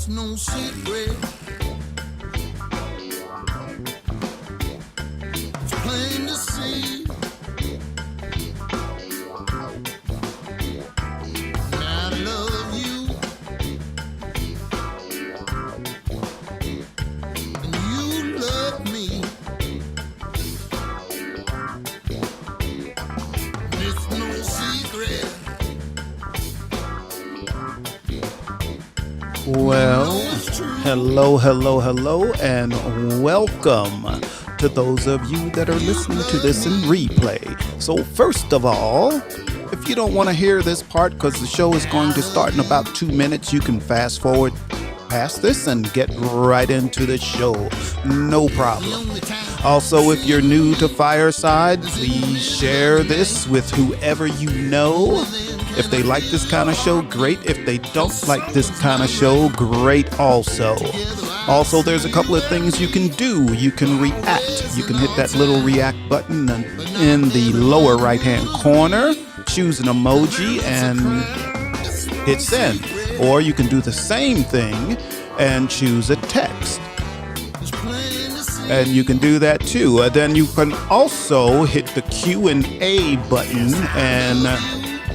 It's no secret. It's plain to see. And I love you. And you love me. It's no secret. Well, hello, and welcome to those of you that are listening to this in replay. So first of all, if you don't want to hear this part because the show is going to start in about 2 minutes, you can fast forward past this and get right into the show. No problem. Also, if you're new to Fireside, please share this with whoever you know. If they like this kind of show, great. If they don't like this kind of show, great also. Also, there's a couple of things you can do. You can react. You can hit that little react button in the lower right-hand corner, choose an emoji, and hit send. Or you can do the same thing and choose a text. And you can do that too. Then you can also hit the Q&A button and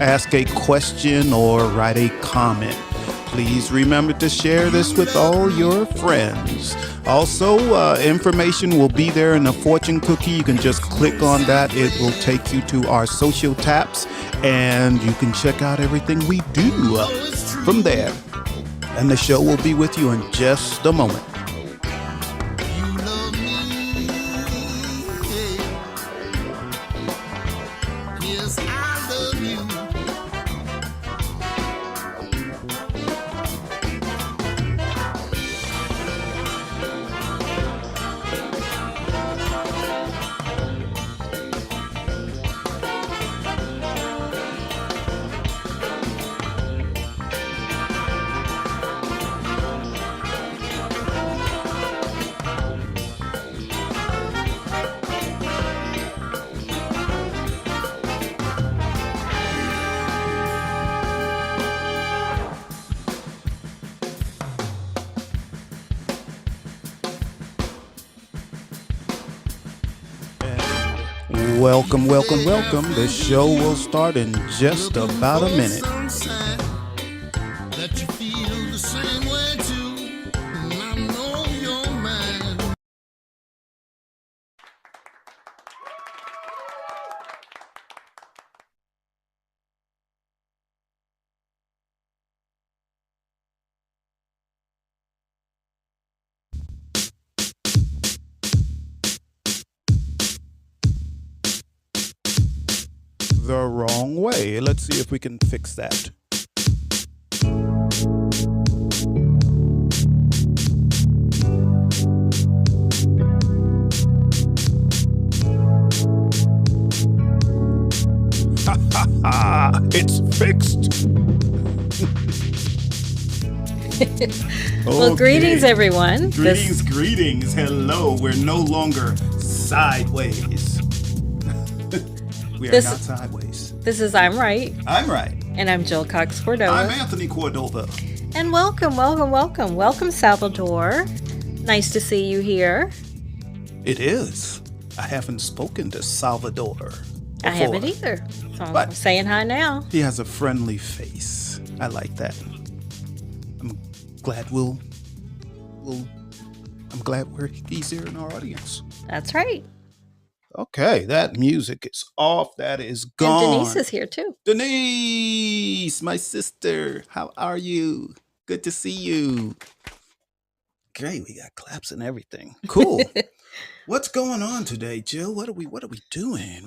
ask a question or write a comment. Please remember to share this with all your friends. Also, information will be there in the fortune cookie. You can just click on that. It will take you to our social taps, and you can check out everything we do from there. And the show will be with you in just a moment. Welcome. The show will start in just about a minute. That you feel the same way too. And I know you're mine. The wrong way. Let's see if we can fix that. It's fixed. Well, greetings, everyone. Greetings. Hello. We're no longer sideways. We are not sideways. This is I'm Right. I'm Right. And I'm Jill Cox Cordova. I'm Anthony Cordova. And welcome. Welcome, Salvador. Nice to see you here. It is. I haven't spoken to Salvador before. I haven't either. So But I'm saying hi now. he has a friendly face. I like that. I'm glad he's here in our audience. That's right. Okay, that music is off. That is gone. And Denise is here too. Denise, my sister, how are you? Good to see you. Great, we got claps and everything. Cool. What's going on today, Jill? What are we doing?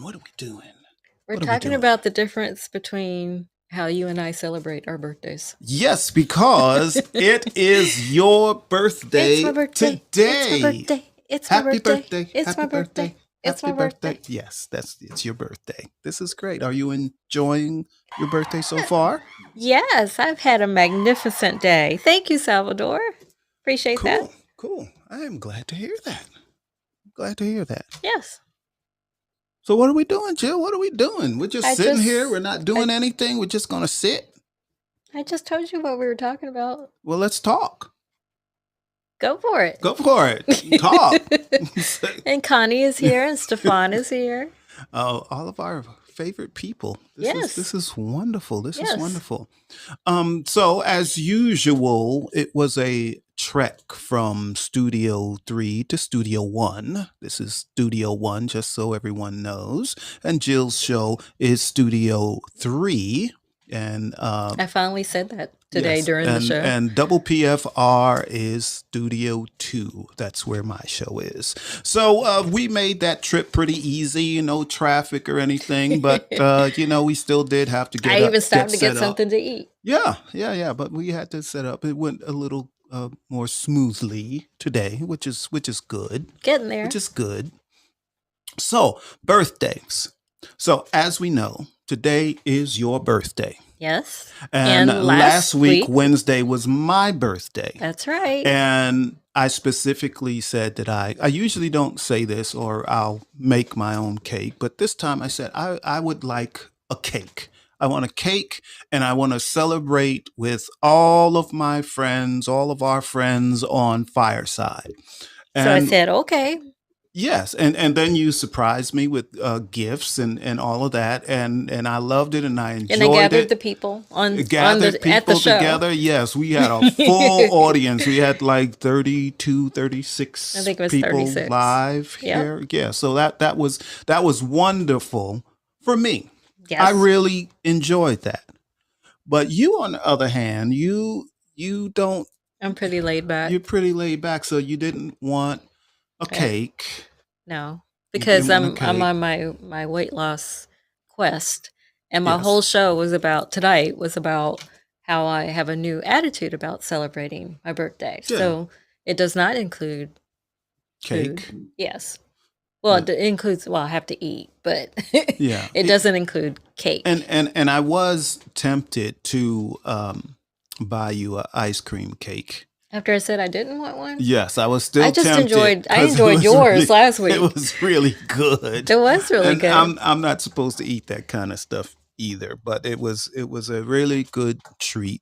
We're talking about the difference between how you and I celebrate our birthdays. Yes, because it is your birthday, It's my birthday. today. It's my Happy birthday. birthday. It's Happy my birthday. It's my Happy birthday. Yes, it's your birthday. This is great. Are you enjoying your birthday so far? Yes, I've had a magnificent day. Thank you, Salvador. Appreciate that. Cool. I am glad to hear that. Yes. So what are we doing, Jill? What are we doing? We're just sitting here. We're not doing anything. We're just going to sit. I just told you what we were talking about. Well, let's talk. Go for it. Go for it. Talk. And Connie is here, and Stefan is here. All of our favorite people. Yes. This is wonderful. This is Yes. wonderful. So as usual, it was a trek from Studio 3 to Studio 1. This is Studio 1, just so everyone knows. And Jill's show is Studio 3. And I finally said that today yes, during the show. and Double PFR is Studio 2. That's where my show is. So we made that trip pretty easy, no traffic or anything, but we still did have to I even stopped to get set up. something to eat. Yeah. But we had to set up. It went a little more smoothly today, which is good. Getting there. Which is good. So birthdays. So as we know, today is your birthday. Yes. And And last last week, week- Wednesday, was my birthday. That's right. And I specifically said that I usually don't say this or I'll make my own cake, but this time I said I would like a cake. I want a cake and I want to celebrate with all of my friends, all of our friends on Fireside. So I said, okay. Yes, and then you surprised me with gifts and all of that, and I loved it, and I enjoyed And I gathered it. the people Gathered at the people show. together. Yes, we had a full audience. We had like 32, 36 I think it was people 36. live Yep. here. Yeah, so that was wonderful for me. Yes. I really enjoyed that. But you, on the other hand, you don't. I'm pretty laid back. You're pretty laid back, so you didn't want a Okay. cake. No, You because didn't want a I'm cake. on my weight loss quest, and my Yes. whole show was about tonight was about how I have a new attitude about celebrating my birthday. Yeah. So it does not include Cake. food. Yes. Well, Yeah. it includes. Well, I have to eat, but Yeah. it doesn't include cake. And I was tempted to buy you an ice cream cake. After I said I didn't want one, Yes, I was still I just tempted. enjoyed. I 'cause it enjoyed was yours really- last week. It was really good. It was really And good. I'm not supposed to eat that kind of stuff either, but it was a really good treat.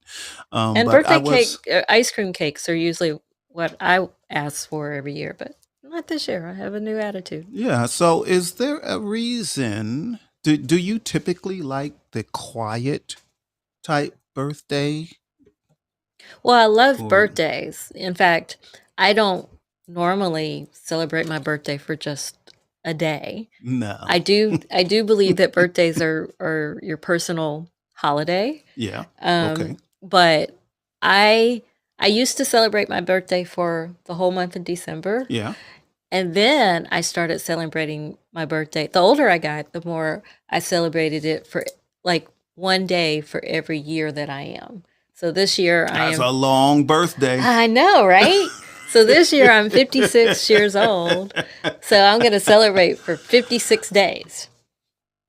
And But I birthday was cake, ice cream cakes are usually what I ask for every year, but not this year. I have a new attitude. yeah. So is there a reason? Do you typically like the quiet type birthday? Well, I love Or birthdays. In fact, I don't normally celebrate my birthday for just a day. no? I do believe that birthdays are your personal holiday. Yeah. Okay. But I used to celebrate my birthday for the whole month of December. Yeah. And then I started celebrating my birthday. The older I got, the more I celebrated it for like one day for every year that I am. So this year I That's am. a long birthday. I know, right? So this year I'm 56 years old. So I'm going to celebrate for 56 days.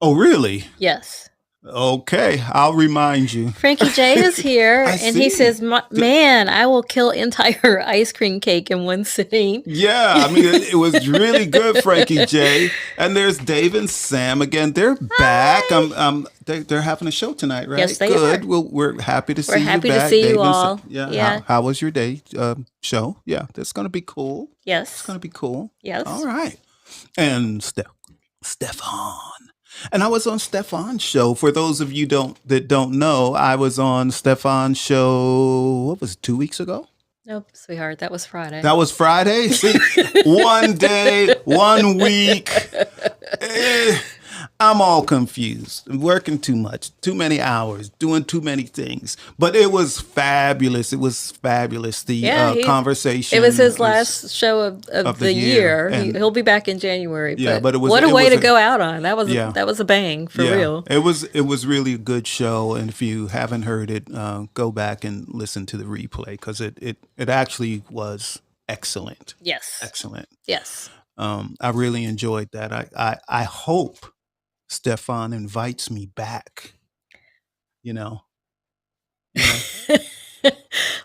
Oh, really? Yes. Okay, I'll remind you. Frankie J is here, I and he see. says, "Man, I will kill entire ice cream cake in one sitting." Yeah, I mean, it was really good, Frankie J. And there's Dave and Sam again. They're back. They're having a show tonight, right? Yes, they good. are. Well, we're happy to see you happy to back. see you Dave and all. Sam. Yeah. Yeah. How was your day? Show? Yeah, that's gonna be cool. It's Yes. gonna be cool. Yes. All right. And Stefan. And I was on Stefan's show. For those of you that don't know, I was on Stefan's show. What was it, 2 weeks ago? Nope, sweetheart, that was Friday. That was Friday. See, one day, 1 week. Eh, I'm all confused. I'm working too much, too many hours, doing too many things. But it was fabulous. It was fabulous. The Yeah, conversation. It was his last show of the the year, year. and- He'll be back in January. Yeah, but it was- what a it way was to a- go out on. That was Yeah. that was a bang for real. It was really a good show, and if you haven't heard it, go back and listen to the replay because it actually was excellent, Yes. excellent. Yes. I really enjoyed that. I hope Stefan invites me back. You know.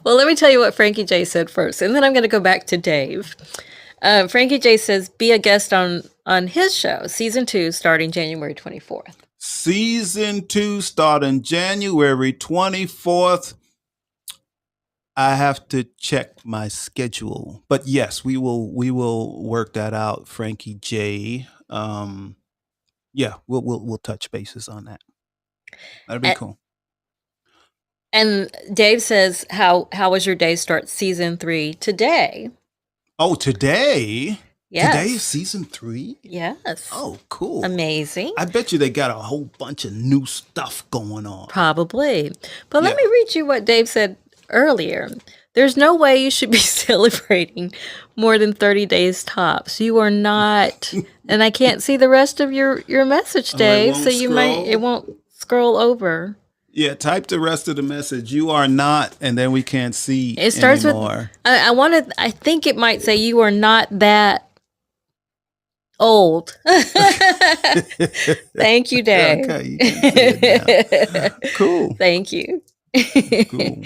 Well, let me tell you what Frankie J said first, and then I'm going to go back to Dave. Frankie J says, "Be a guest on his show, season 2, starting January 24th." Season 2 starting January 24th. I have to check my schedule. But yes, we will work that out, Frankie J. Yeah, we'll touch bases on that. That'd be A- cool. And Dave says, how was your day start season 3 today? Oh, today? Today is Yes. season 3? Yes. Oh, cool. Amazing. I bet you they got a whole bunch of new stuff going on. Probably. But let Yeah. me read you what Dave said earlier. There's no way you should be celebrating more than 30 days tops. You are not. And I can't see the rest of your message, Oh, it Dave, so won't it scroll? won't scroll over. Yeah, type the rest of the message. You are not, and then we can't see It starts anymore. with I think it might say you are not that old. Thank you, Dave. Okay, you can see it now. Cool. Thank you. Cool.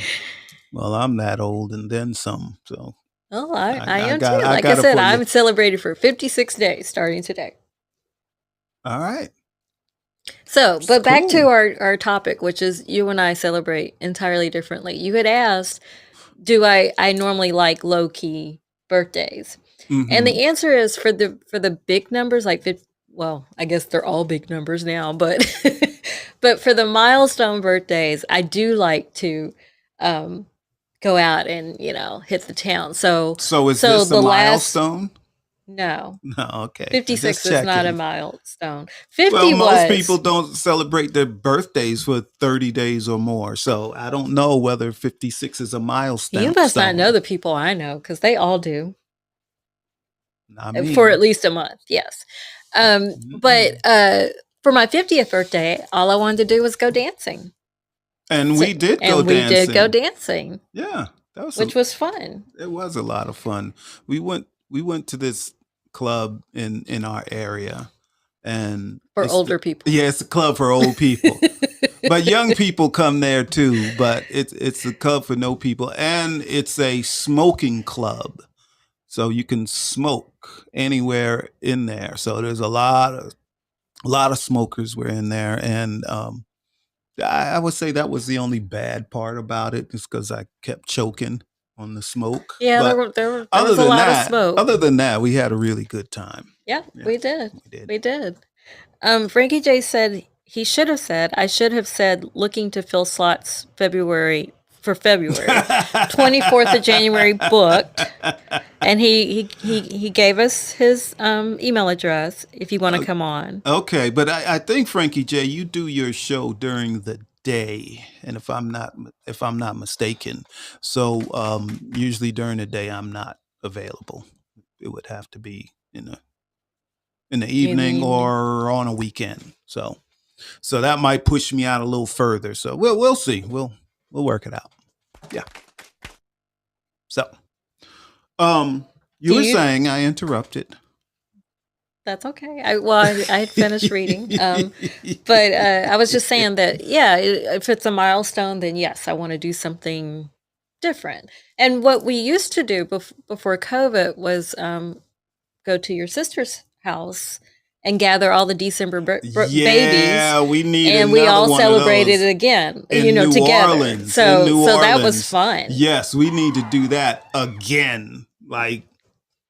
Well, I'm that old and then some. So Oh, I am got too. I Like I got it said, for you. I'm celebrating for 56 days starting today. All right. So, but back to Cool. our topic, which is you and I celebrate entirely differently. You had asked, do I normally like low key birthdays? And Mhm. the answer is for the big numbers, like well, I guess they're all big numbers now, but but for the milestone birthdays, I do like to go out and hit the town. So So is so this a the last milestone? no. No, okay. I'm 56 just is not a checking. milestone. 50 Well, most was. people don't celebrate their birthdays for 30 days or more. So I don't know whether 56 is a milestone. You must not know the people I know because they all do I for mean, at least a month. Yes. mhm. But for my 50th birthday, all I wanted to do was go dancing. And So- we did and go we dancing. did go dancing, Yeah, that was which was fun. it was a lot of fun. We went to this club in our area, and For it's older people. Yeah, it's a club for old people. But young people come there too. But it's a club for no people, and it's a smoking club, so you can smoke anywhere in there. So there's a lot of smokers were in there, and I would say that was the only bad part about it, just because I kept choking on the smoke. Yeah, But there was a lot of smoke. other than that, we had a really good time. Yeah, Yeah, we did. we did. We did. Frankie J said he should have said, I should have said, looking to fill slots February. 24th of January booked. And he gave us his email address if you want to come on. Okay, but I think Frankie J, you do your show during the day, and if I'm not mistaken, so usually during the day I'm not available. It would have to be in the evening evening. or on a weekend. So that might push me out a little further. So we'll see. We'll work it out. Yeah. So you Do were you- saying I interrupted. That's okay. I had finished reading. But I was just saying that, yeah, if it's a milestone, then yes, I want to do something different. And what we used to do before COVID was go to your sister's house and gather all the December babies. Yeah, we need And we another all one of celebrated those it again, in New together. Orleans, So in New that was Orleans. fun. Yes, we need to do that again, like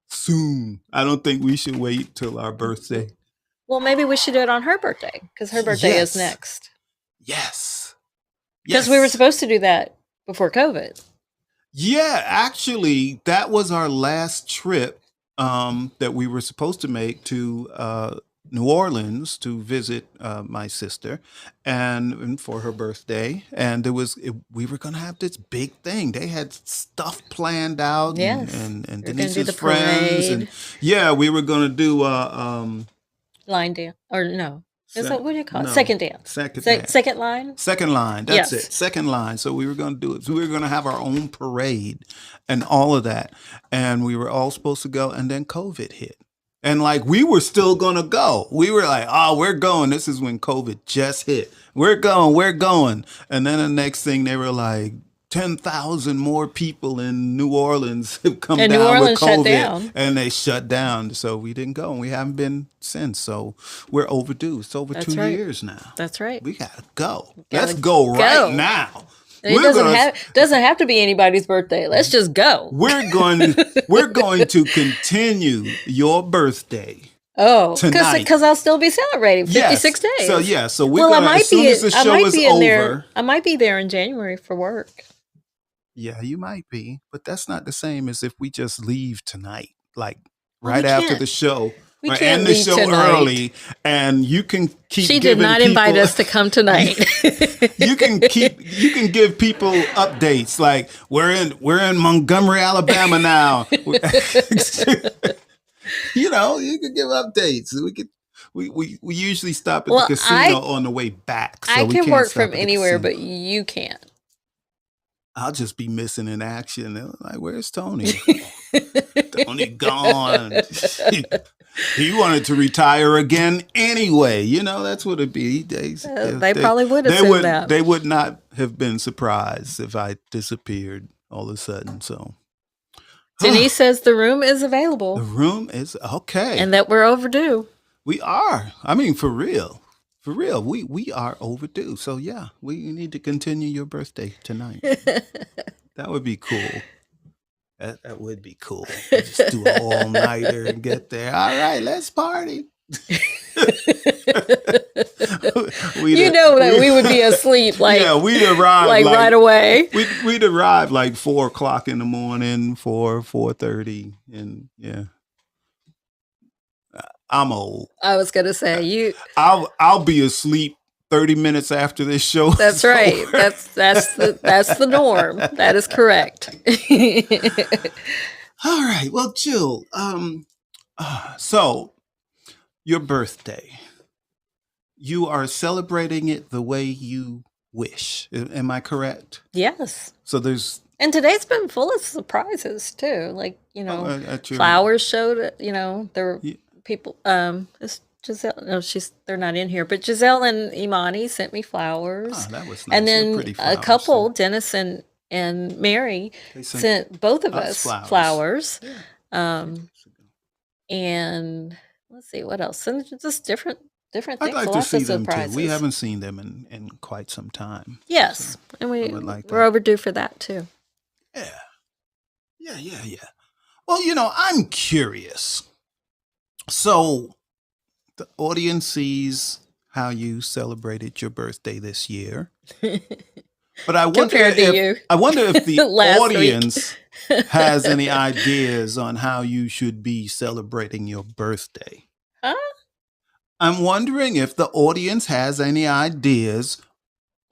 soon. I don't think we should wait till our birthday. Well, maybe we should do it on her birthday because her birthday Yes. is next. Yes. Because we were supposed to do that before COVID. Yeah, actually, that was our last trip that we were supposed to make to New Orleans to visit my sister and for her birthday. And we were going to have this big thing. They had stuff planned out, Yes. and We were gonna do Denise's the friends. And yeah, we were going to do Line dance. Or no. Is that what do you call it? no, Second dance. second dance. Second line? Second line. That's Yes. it. Second line. So we were going to do it. So we were going to have our own parade and all of that. And we were all supposed to go. And then COVID hit. And like we were still going to go. We were like, oh, we're going. This is when COVID just hit. We're going. And then the next thing they were like, 10,000 more people in New Orleans have come And down New with Orleans shut COVID. down. And they shut down. So we didn't go. And we haven't been since. So we're overdue. It's over That's 2 right. years now. That's right. We gotta go. Gotta Let's go right go. now. It We're gonna doesn't have to be anybody's birthday. Let's just go. we're going to continue your birthday Oh, tonight. because I'll still be celebrating 56 days. So yeah, so we're Well, gonna, as soon as the show is over. I might be there in January for work. Yeah, you might be, but that's not the same as if we just leave tonight, like Well, right we after can't- the show. we Or can't end the leave show tonight. early, and you can keep. She did giving not invite people- us to come tonight. You can give people updates like we're in Montgomery, Alabama now. You know, you can give updates. We usually stop at Well, the casino on the way back. So I we can can't work stop from at the anywhere, casino. but you can't. I'll just be missing in action. They're like, where's Tony? Tony gone. He wanted to retire again anyway. You know, that's what it'd be. They probably would assume that. They would not have been surprised if I disappeared all of a sudden. So Denise says the room is the available room is okay. and that we're overdue. We are. I mean, for real. For real. We are overdue. So yeah, we need to continue your birthday tonight. That would be cool. That would be cool. Just do an all-nighter and get there. All right, let's party. You know that we would be asleep like yeah, we'd arrive like right away. We'd arrive like 4:00 in the morning, 4:30, and yeah. I'm old. I was gonna say you. I'll be asleep 30 minutes after this show. That's is right. over. That's the norm. That is correct. All right. Well, Jill, so your birthday, you are celebrating it the way you wish. Am I correct? Yes. So there's And today's been full of surprises too. Like, at your flowers showed, there were Yeah. people, it's Giselle, no, they're not in here, but Giselle and Imani sent me flowers. Oh, that was nice. And They're then pretty a flowers, couple, too. Dennis and Mary, They sent both of us us flowers. flowers. And let's see what else. And just different I'd things. like to Lots see of them too. surprises. We haven't seen them in quite some time. Yes, So, and I would like we're that. overdue for that too. Yeah. Well, I'm curious. So the audience sees how you celebrated your birthday this year. But I wonder Compared to you. I wonder if the Last week. audience has any ideas on how you should be celebrating your birthday. Huh? I'm wondering if the audience has any ideas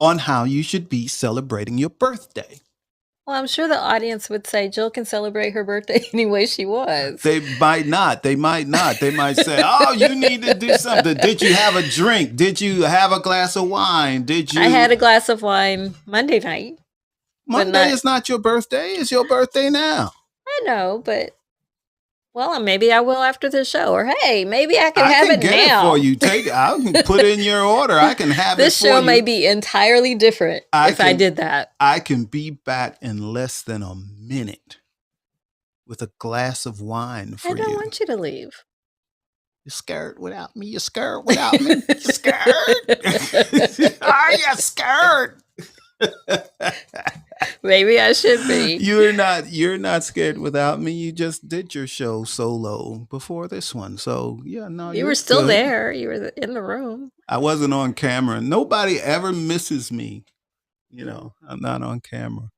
on how you should be celebrating your birthday. Well, I'm sure the audience would say Jill can celebrate her birthday any way she was. They might not. They might say, "Oh, you need to do something. Did you have a drink? Did you have a glass of wine? Did you?" I had a glass of wine Monday night. Monday is not your birthday. It's your birthday now. I know, but maybe I will after the show. Or hey, maybe I can I have can it get now. it for you. I can put in your order. I can have This it for show you. may be entirely different if I did that. I can be back in less than a minute with a glass of wine for I don't you. want you to leave. You're scared without me. You're scared without me. You're scared. Are you scared? Maybe I should be. You're not scared without me. You just did your show solo before this one. So yeah, no. You you're were still good. there. You were in the room. I wasn't on camera. Nobody ever misses me. I'm not on camera.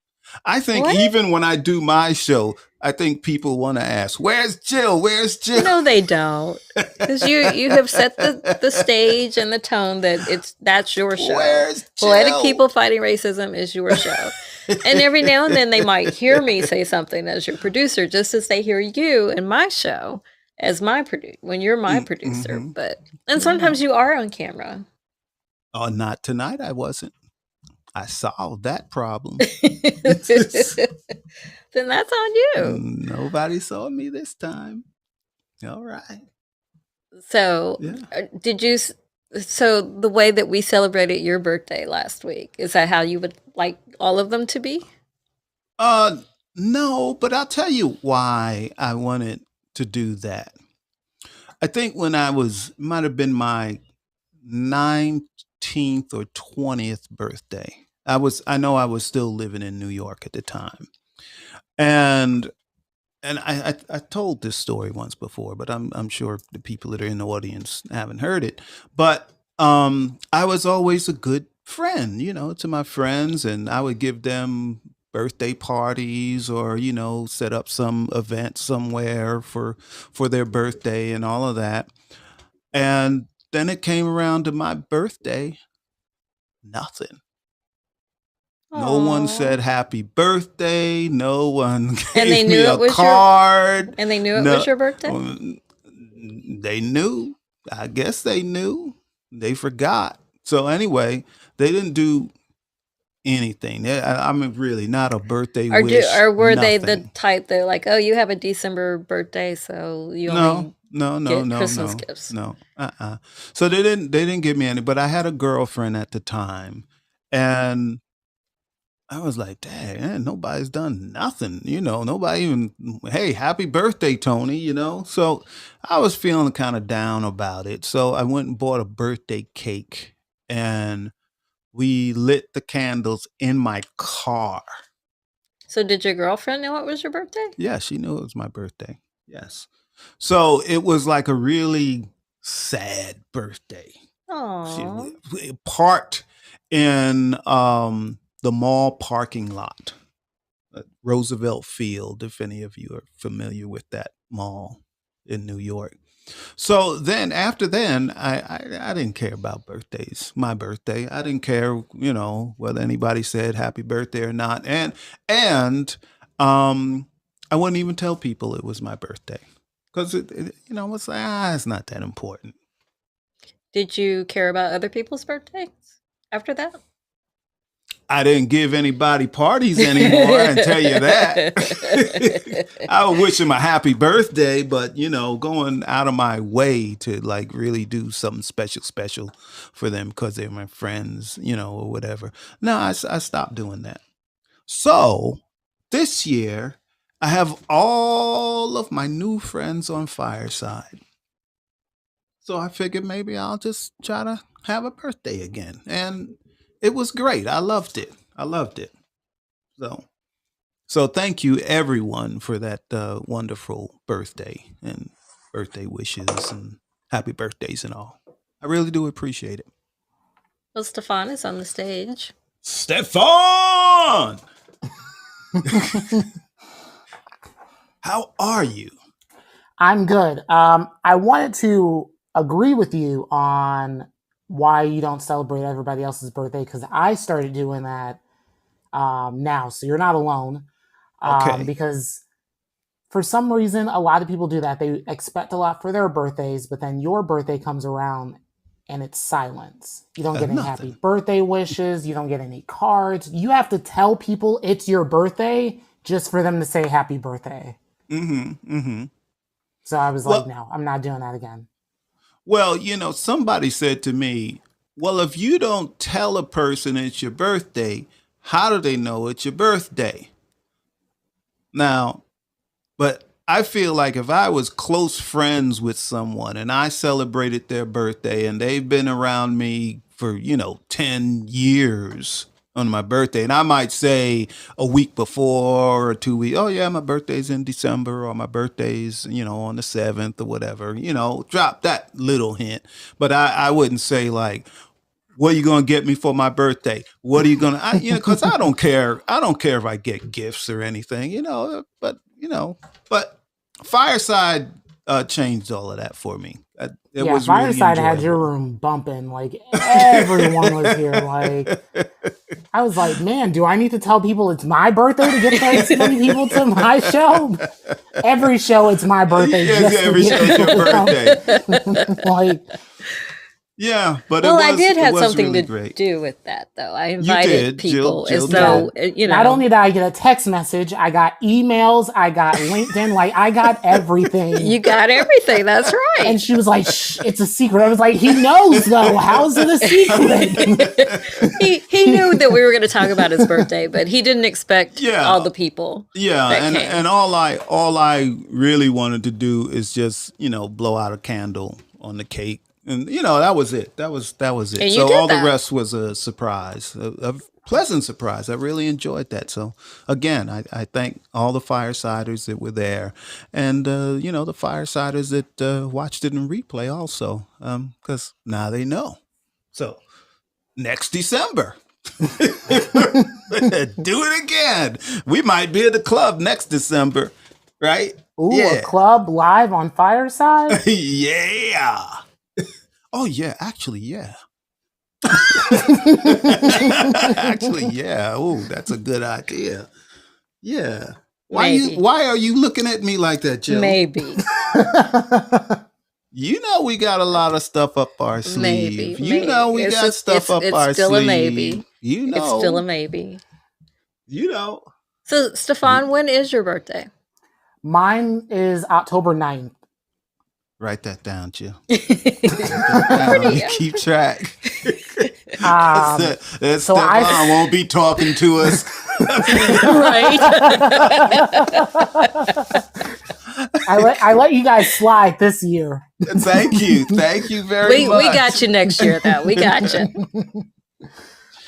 I think What? even when I do my show, I think people want to ask, "Where's Jill? Where's Jill?" No, they don't. Because you have set the stage and the tone that that's your show. Where's Jill? Poetic People Fighting Racism is your show. And every now and then they might hear me say something as your producer, just as they hear you in my show as my when you're my producer. mhm. And sometimes you are on camera. Oh, not tonight. I wasn't. I solved that problem. Then that's on you. Nobody saw me this time. All right. So, Yeah. so the way that we celebrated your birthday last week, is that how you would like all of them to be? No, but I'll tell you why I wanted to do that. I think when might have been my 19th or 20th birthday. I know I was still living in New York at the time. And I told this story once before, but I'm sure the people that are in the audience haven't heard it. But I was always a good friend, to my friends, and I would give them birthday parties or set up some event somewhere for their birthday and all of that. And then it came around to my birthday, nothing. No one Aw. said happy birthday. No one And they gave me knew it a was your card. and they knew it was No, your birthday? um, they knew. I guess they knew. They forgot. So anyway, they didn't do anything. I mean, really, not a birthday wish. Or were they the Nothing. type that like, "Oh, you have a December birthday, so you No, only no, no, get no, Christmas no, gifts." no. So they didn't give me any. But I had a girlfriend at the time, and I was like, dang, man, nobody's done nothing. Nobody even, hey, happy birthday, Tony, So I was feeling kind of down about it. So I went and bought a birthday cake and we lit the candles in my car. So did your girlfriend know it was your birthday? Yeah, she knew it was my birthday. Yes. So it was like a really sad birthday. She Aw. we parked in the mall parking lot, Roosevelt Field, if any of you are familiar with that mall in New York. So then, after then, I didn't care about birthdays. My birthday, I didn't care, whether anybody said happy birthday or not, and I wouldn't even tell people it was my birthday because it's like it's not that important. Did you care about other people's birthdays after that? I didn't give anybody parties anymore, I can tell you that. I would wish them a happy birthday, but going out of my way to like really do something special for them because they're my friends, or whatever. No, I stopped doing that. So this year, I have all of my new friends on Fireside. So I figured maybe I'll just try to have a birthday again. And it was great. I loved it. I loved it. So so thank you everyone for that wonderful birthday and birthday wishes and happy birthdays and all. I really do appreciate it. Well, Stefan is on the stage. Stefan, how are you? I'm good. I wanted to agree with you on why you don't celebrate everybody else's birthday because I started doing that now. So you're not alone. Okay. Because for some reason, a lot of people do that. They expect a lot for their birthdays, but then your birthday comes around and it's silence. You don't get any happy Nothing. birthday wishes. You don't get any cards. You have to tell people it's your birthday just for them to say happy birthday. Mm-hmm. Mm-hmm. So I was like, Well, no, I'm not doing that again. well, somebody said to me, well, if you don't tell a person it's your birthday, how do they know it's your birthday? Now, but I feel like if I was close friends with someone and I celebrated their birthday and they've been around me for, 10 years on my birthday, and I might say a week before or 2 weeks, oh, yeah, my birthday's in December or my birthday's, on the 7th or whatever, drop that little hint. But I wouldn't say like, what are you gonna get me for my birthday? What are you gonna, because I don't care. I don't care if I get gifts or anything, but Fireside changed all of that for me. It Yeah, was really Fireside had your enjoyable. room bumping. Like everyone was here. Like I was like, man, do I need to tell people it's my birthday to get this many people to my show? Every show, it's my birthday Yes, just to every get show's people your to come. birthday. Like, Yeah, but Well, I did it have was something really to great. do with that, though. I You invited did, Jill. people as Jill yeah. though, did. Not only did I get a text message, I got emails, I got LinkedIn, like I got everything. you got everything. That's And right. she was like, shh, it's a secret. I was like, he knows though. How's it a secret? He knew that we were going to talk about his birthday, but he didn't expect Yeah, all the people yeah, that and came. all I really wanted to do is just blow out a candle on the cake And that was it. That was it. And you So did all the that. rest was a surprise, a pleasant surprise. I really enjoyed that. So again, I thank all the firesiders that were there, and the firesiders that watched it in replay also, because now they know. So next December. Do it again. We might be at the club next December, right? Ooh, Yeah. a club live on Fireside? Yeah. Oh yeah, actually, yeah. Actually, yeah. Oh, that's a good idea. Yeah. Maybe. Why are you looking at me like that, Jill? Maybe. We got a lot of stuff up our sleeve. Maybe. We It's got just- stuff up it's our still sleeve. a maybe. It's It's still a maybe. So, Stefan, when is your birthday? Mine is October 9th. Write that down, Jill. You keep track. That so Stefan won't be talking to us. Right. I let you guys slide this year. Thank you very much. We got you next year, though. We got you.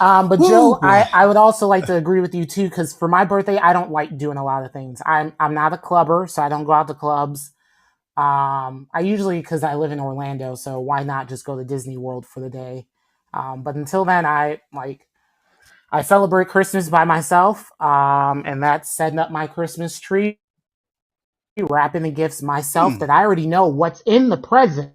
But Woo, Jill, boy. I would also like to agree with you too, because for my birthday, I don't like doing a lot of things. I'm not a clubber, so I don't go out to clubs. I usually, because I live in Orlando, so why not just go to Disney World for the day? But until then, I celebrate Christmas by myself, and that's setting up my Christmas tree, wrapping the gifts myself that I already know what's in the present.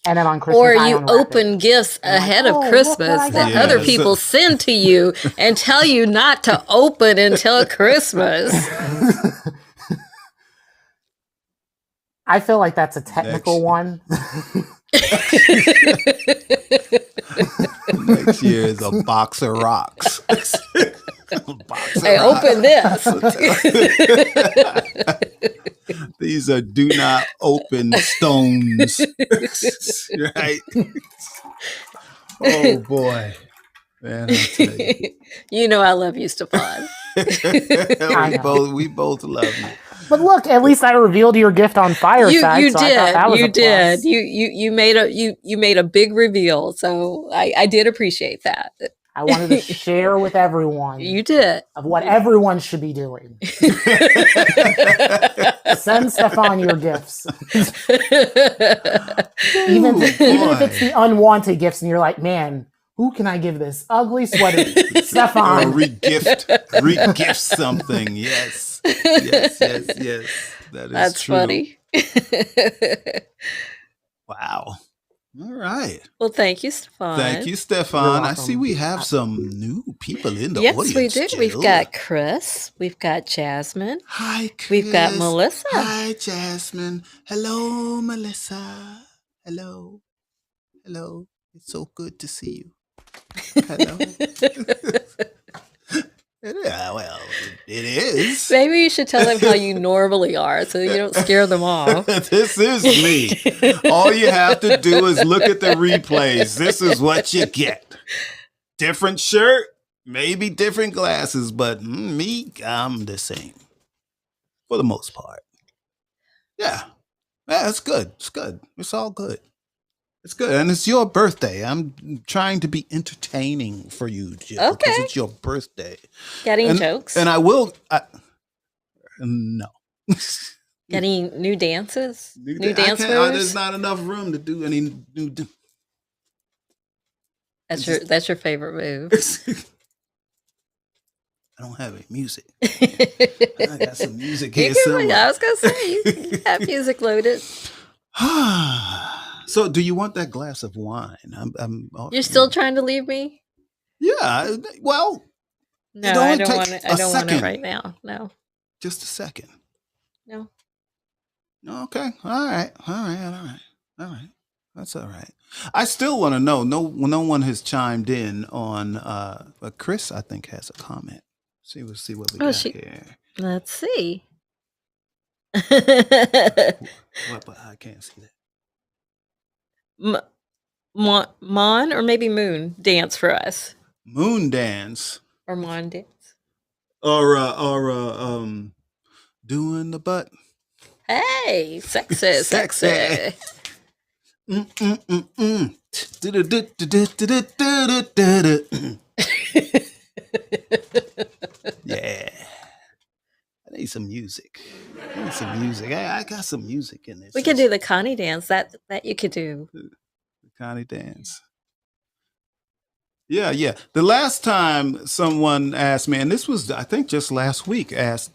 And then on Christmas, Or I you unwrap it. open gifts I'm like, ahead "Oh, of look what Christmas I that got." other Yeah, people so- send to you and tell you not to open until Christmas. I feel like that's a technical Next- one. Next year is a box of rocks. Hey, open this. These are do not open stones. Right? Oh boy. Man, I tell you. You know I love you, Stefan. we both love you. But look, at least I revealed your gift on Fireside. You so I thought that did. was You a did. plus. You made a big reveal. So I did appreciate that. I wanted to share with everyone You did. of what everyone should be doing. Send Stefan your gifts. even if it's the unwanted gifts and you're like, man, who can I give this ugly sweater to? Or Stefan. regift something. Yes. Yes. That is That's true. funny. Wow. All right. Well, thank you, Stefan. Thank you, You're Stefan. I welcome. see we have some new people in the Yes, audience. we do. We've Jill. got Chris. We've got Jasmine. Hi, Chris. We've got Melissa. Hi, Jasmine. Hello, Melissa. Hello. It's so good to see you. Hello. Yeah, well, it is. Maybe you should tell them how you normally are so you don't scare them off. This is me. All you have to do is look at the replays. This is what you get. Different shirt, maybe different glasses, but me, I'm the same. For the most part. Yeah. Yeah, it's good. It's good. It's all good. It's good. And it's your birthday. I'm trying to be entertaining for you, Jill. Because Okay. it's your birthday. Got any jokes? And I will. No. Got any new dances? New dance There's moves? not enough room to do any new. That's your favorite move. I don't have any music. I got some music here You can, somewhere. I was gonna say you have music loaded. So, do you want that glass of wine? I'm You're still trying to leave me? Yeah. Well, No, only I don't takes want it. I a don't want it second. right now. No, just a second. no. Okay. All right. That's all right. I still want to know. No one has chimed in on. But Chris, I think, has a comment. We'll see what we got here. Let's see. What? But I can't see that. Mon or maybe Moon dance for us, Moon dance or Mon dance. or doing the butt. Hey, sexy. Yeah. I need some music. I need some music. I got some music in this. We could do the Connie dance. That you could do. Connie dance. Yeah, yeah. The last time someone asked me, and this was, I think, just last week, asked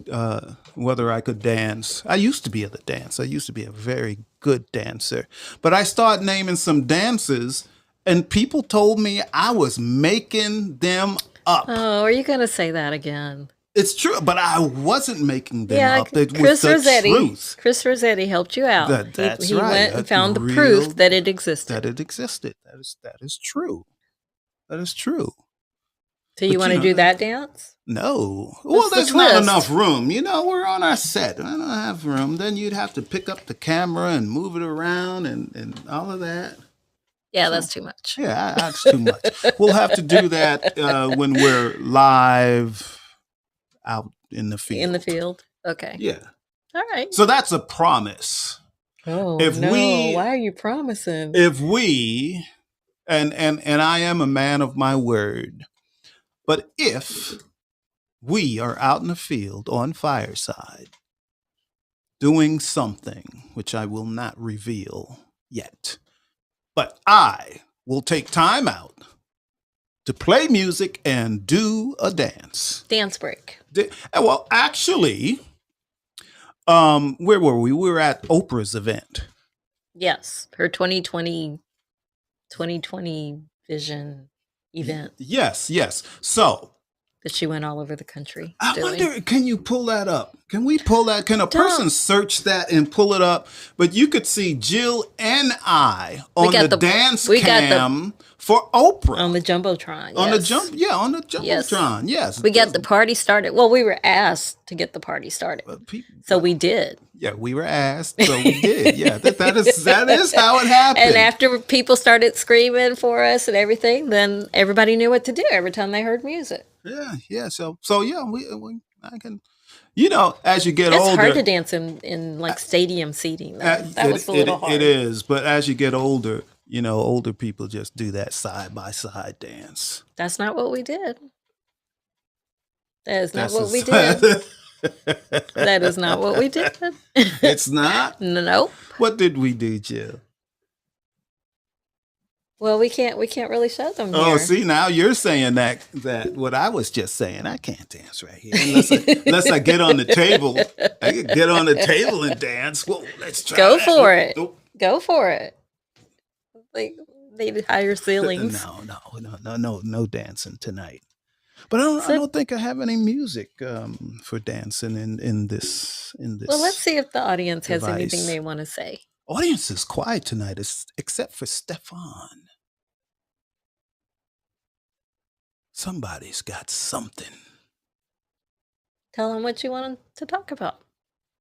whether I could dance. I used to be able to dance. I used to be a very good dancer. But I started naming some dances, and people told me I was making them up. Oh, are you going to say that again? It's true, but I wasn't making them Yeah, up. It was Chris the Rossetti. truth Chris Rossetti helped you out. That's he right. went and That's found the real- proof that it existed. that it existed. That is true. That is true. So you but want you to know- do that dance? No. Well, the there's not twist? enough room. You know, we're on our set. I don't have room. Then you'd have to pick up the camera and move it around and all of that. Yeah, that's too much. Yeah, that's too much. We'll have to do that when we're live out in the field. In the field? Okay. Yeah. All right. So that's a promise. Oh, if no. we- Why are you promising? If we, and I am a man of my word, but if we are out in the field on Fireside doing something which I will not reveal yet, but I will take time out to play music and do a dance. Dance break. Well, actually, where were we? We were at Oprah's event. Yes. Her 2020 vision event Yes, yes. So that she went all over the country I doing. wonder, can you pull that up? Can we pull that? Can a person search that and pull it up? But you could see Jill and I on got the the- dance we got the- cam for Oprah. On the Jumbotron. On the yes. on the Jumbotron. Yes. We got the party started. Well, we were asked to get the party started. So we did. Yeah, we were asked, so we did. Yeah, that is how it happened. And after people started screaming for us and everything, then everybody knew what to do every time they heard music. Yeah. So yeah, I can. You know, as you get It's older, hard to dance in like stadium seating. That was a little hard. It is, but as you get older, you know, older people just do that side by side dance. That's not what we did. That is not That's what we a- did. That is not what we did. It's not. Nope. What did we do, Jill? Well, we can't really show them here. Oh, see, now you're saying that what I was just saying. I can't dance right here unless I get on the table. I can get on the table and dance. Well, let's try. Go that. for it. Nope. Go for it. Like they need higher ceilings. No dancing tonight. But I don't think I have any music for dancing in this. Well, let's see if the audience has device. anything they want to say. Audience is quiet tonight, except for Stefan. Somebody's got something. Tell them what you wanted to talk about.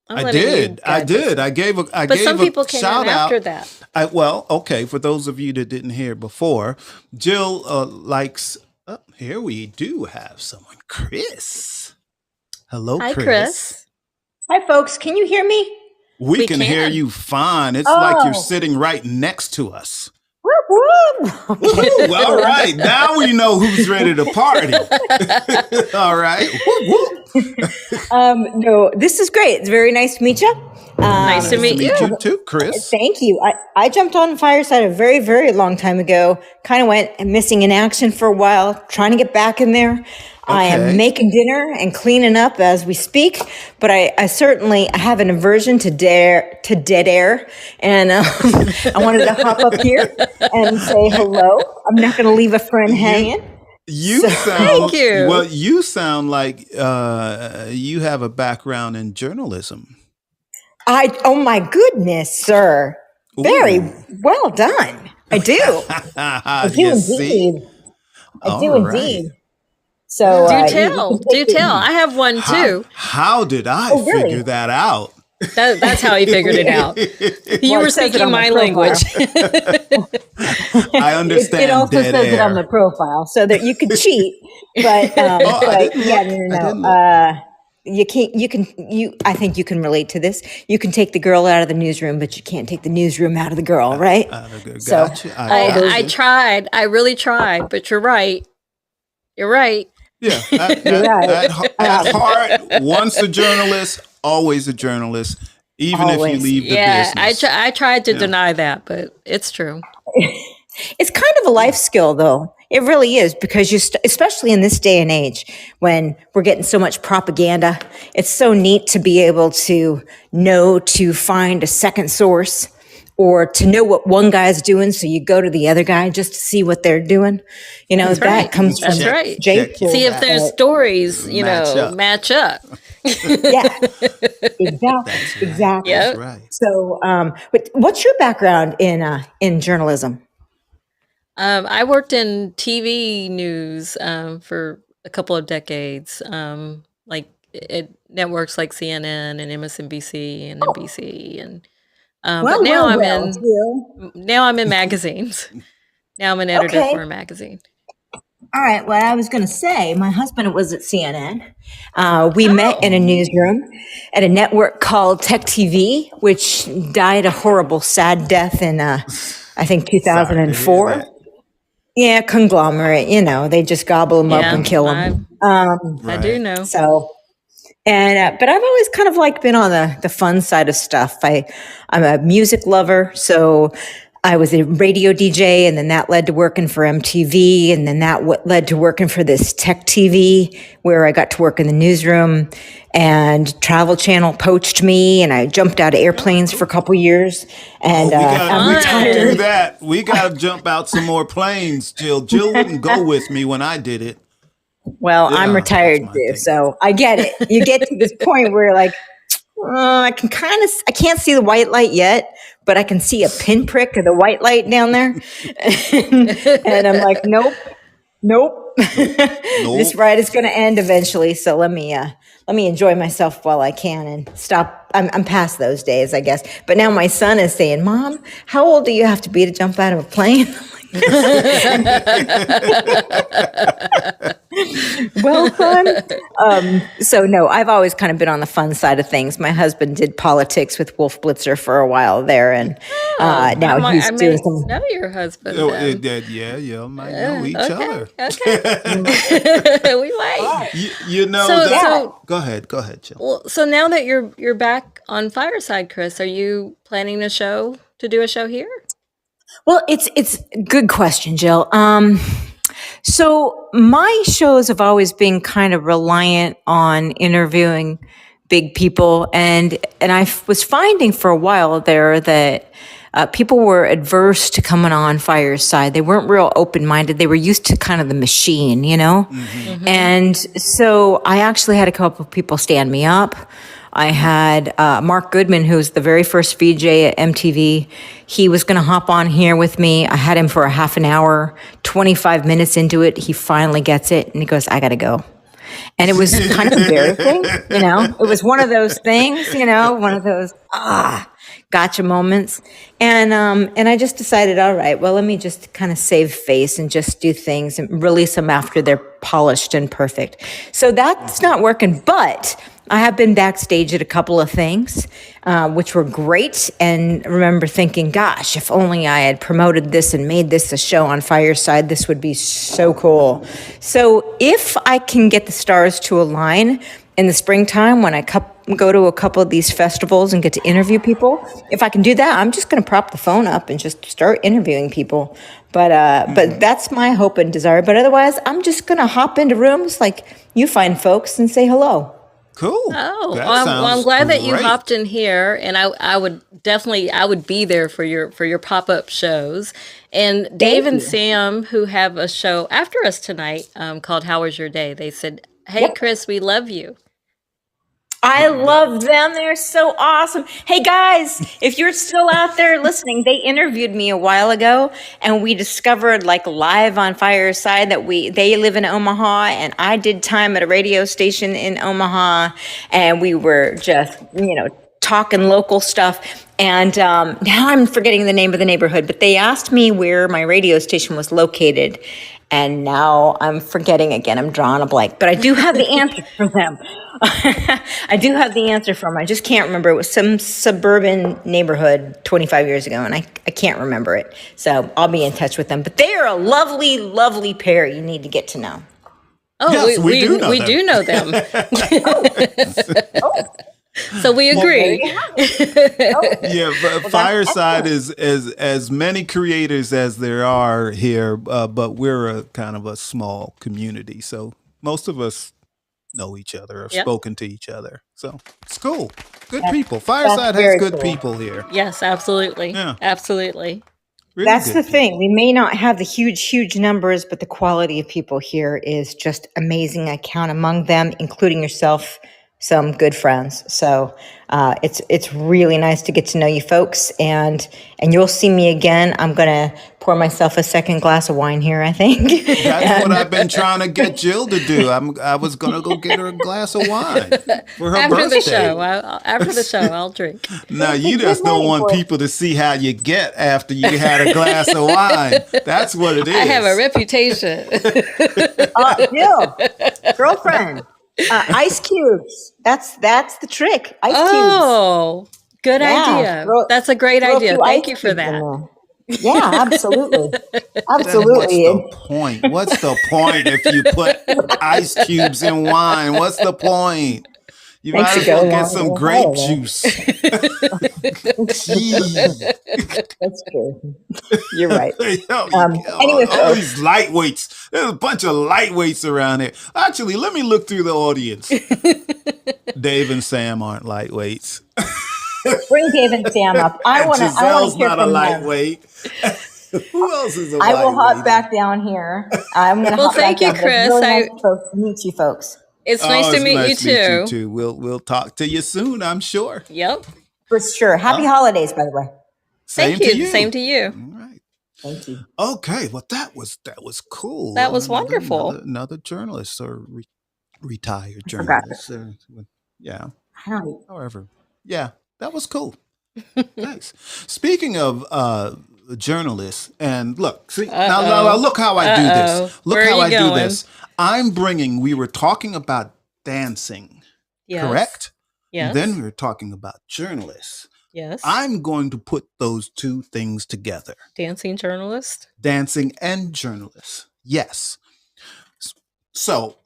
I'm I letting you did. guide this. I gave But gave some a people came shout in out. after that. Well, okay. For those of you that didn't hear before, Jill likes. Oh, here we do have someone, Chris. Hello, Hi, Chris. Hi, folks. Can you hear me? We can hear can. you fine. It's like you're Oh. sitting right next to us. Whoop, whoop. Woo, all right, now we know who's ready to party. All right. Whoop, whoop. No, this is great. It's very nice to meet you. Nice to meet you. too, Chris. Thank you. I jumped on Fireside a very, very long time ago. Kind of went missing in action for a while, trying to get back in there. I Okay. am making dinner and cleaning up as we speak, but I certainly have an aversion to dead air, and I wanted to hop up here and say hello. I'm not going to leave a friend hanging. You sound Thank you. Well, you sound like you have a background in journalism. Oh my goodness, sir. Very Ooh. well done. I do. I do You indeed. see? I do All right. indeed. So Do you tell. can take Do it- tell. I have one too. How did I Oh, really? figure that out? That's how he figured it out. You Well, were it says it speaking on my the language. I understand It also dead says it air. on the profile so that you could cheat. But, I but didn't yeah, look. I no. didn't look. you can't, I think you can relate to this. You can take the girl out of the newsroom, but you can't take the newsroom out of the girl, right? So Gotcha. all those, I tried. I really tried, but you're right. You're right. Yeah, you're right. at heart, once a journalist, always a journalist, even if you Always. leave the Yeah, business. I tried to deny that, but it's true. It's kind of a life skill, though. It really is, because especially in this day and age when we're getting so much propaganda, it's so neat to be able to know to find a second source or to know what one guy's doing. So you go to the other guy just to see what they're doing. You know, That's that right. comes That's from right. Jay Check Pool. See if there's stories, Match up. match up. Yeah, exactly. Exactly. Yep. That's right. So, but what's your background in journalism? I worked in TV news for a couple of decades, like at networks like CNN and MSNBC and NBC, and but now I'm in magazines. Now I'm an editor Okay. for a magazine. All right. What I was going to say, my husband was at CNN. We met in a newsroom at a network called Tech TV, which died a horrible, sad death in, I think, 2004. Yeah, conglomerate. You know, they just gobble them up Yeah, and kill them. I do know. So, and but I've always kind of like been on the fun side of stuff. I'm a music lover, so I was a radio DJ, and then that led to working for MTV, and then that led to working for this Tech TV, where I got to work in the newsroom. And Travel Channel poached me, and I jumped out of airplanes for a couple years. And we I'm gotta do retired. that. We gotta jump out some more planes, Jill. Jill wouldn't go with me when I did it. Well, Yeah, I'm retired that's my too, thing. so I get it. You get to this point where you're like, I can't see the white light yet, but I can see a pinprick of the white light down there. And I'm like, nope. This ride is going to end eventually. So let me enjoy myself while I can and stop. I'm past those days, I guess. But now my son is saying, Mom, how old do you have to be to jump out of a plane? Well, son. So no, I've always kind of been on the fun side of things. My husband did politics with Wolf Blitzer for a while there, and now he's doing some. Know your husband. Oh, then. yeah, might know each other. Okay. We might. You know So- that. so- Go ahead, Jill. Well, so now that you're back on Fireside, Chris, are you planning to do a show here? Well, it's a good question, Jill. So my shows have always been kind of reliant on interviewing big people, and I was finding for a while there that people were adverse to coming on Fireside. They weren't real open-minded. They were used to kind of the machine, you know? And so I actually had a couple of people stand me up. I had Mark Goodman, who was the very first VJ at MTV. He was going to hop on here with me. I had him for a half an hour, 25 minutes into it. He finally gets it, and he goes, I got to go. And it was kind of embarrassing, you know? It was one of those things, you know, one of those, gotcha moments. And I just decided, all right, well, let me just kind of save face and just do things and release them after they're polished and perfect. So that's not working, but I have been backstage at a couple of things, which were great. And remember thinking, gosh, if only I had promoted this and made this a show on Fireside, this would be so cool. So if I can get the stars to align in the springtime when I go to a couple of these festivals and get to interview people, if I can do that, I'm just going to prop the phone up and just start interviewing people. But that's my hope and desire. But otherwise, I'm just going to hop into rooms like you find folks and say hello. Cool. Oh, That well, I'm sounds glad that you great. hopped in here, and I would be there for your pop-up shows. And Dave and Sam, who have a show after us tonight, called How Was Your Day? They said, "Hey, Chris, we love you." I love them. They're so awesome. Hey guys, if you're still out there listening, they interviewed me a while ago, and we discovered like live on Fireside that they live in Omaha, and I did time at a radio station in Omaha, and we were just, talking local stuff. And now I'm forgetting the name of the neighborhood, but they asked me where my radio station was located. And now I'm forgetting again. I'm drawing a blank, but I do have the answer for them. I do have the answer for them. I just can't remember. It was some suburban neighborhood 25 years ago, and I can't remember it. So I'll be in touch with them. But they are a lovely, lovely pair you need to get to know. Oh, Yes, we do know we them. do know them. So we agree. Yeah, but Fireside is as many creators as there are here, but we're a kind of a small community, so most of us know each other, have Yep. spoken to each other, so it's cool. Good people. That's Fireside has very good cool. people here. Yes, absolutely. Yeah. Absolutely. Really That's good the people. thing. We may not have the huge numbers, but the quality of people here is just amazing. I count among them, including yourself, some good friends. So it's really nice to get to know you folks, and you'll see me again. I'm gonna pour myself a second glass of wine here, I think. That's what I've been trying to get Jill to do. I was gonna go get her a glass of wine for her After birthday. the show, after the show, I'll drink. No, you just don't want people to see how you get after you had a glass of wine. That's what it is. I have a reputation. Jill, girlfriend, ice cubes. That's the trick. Ice cubes. Oh, good Yeah, idea. throw- That's a great throw a idea. few Thank ice you for cubes in that. there. Yeah, absolutely. What's Absolutely. the point? What's the point if you put ice cubes in wine? What's the point? You Makes might it as go well get longer. some I grape don't know. juice. Jeez. That's true. You're right. Anyway, All these lightweights. There's a bunch of lightweights around here. Actually, let me look through the audience. Dave and Sam aren't lightweights. bring Dave and Sam up. I want to Giselle's hear not a from them. lightweight. Who else is a I will hop lightweight? back down here. I'm going to Well, hop thank back you, down. But it's Chris. really nice to meet you folks. It's nice to it's meet nice you to meet too. you too. We'll talk to you soon, I'm sure. Yep. For sure. Happy holidays, by the way. Thank Same you. to you. Same to you. All right. Thank you. Okay. Well, that was cool. That was Another- wonderful. Another journalist or retired forgot journalist. Yeah. I don't However, yeah, that was cool. Thanks. Speaking of journalists, and look, see now look how I do this. Look Where are how you I do going? this. We were talking about dancing, Yes. correct? Yes. Then we were talking about journalists. yes. I'm going to put those two things together. Dancing journalist. Dancing and journalists. Yes. So,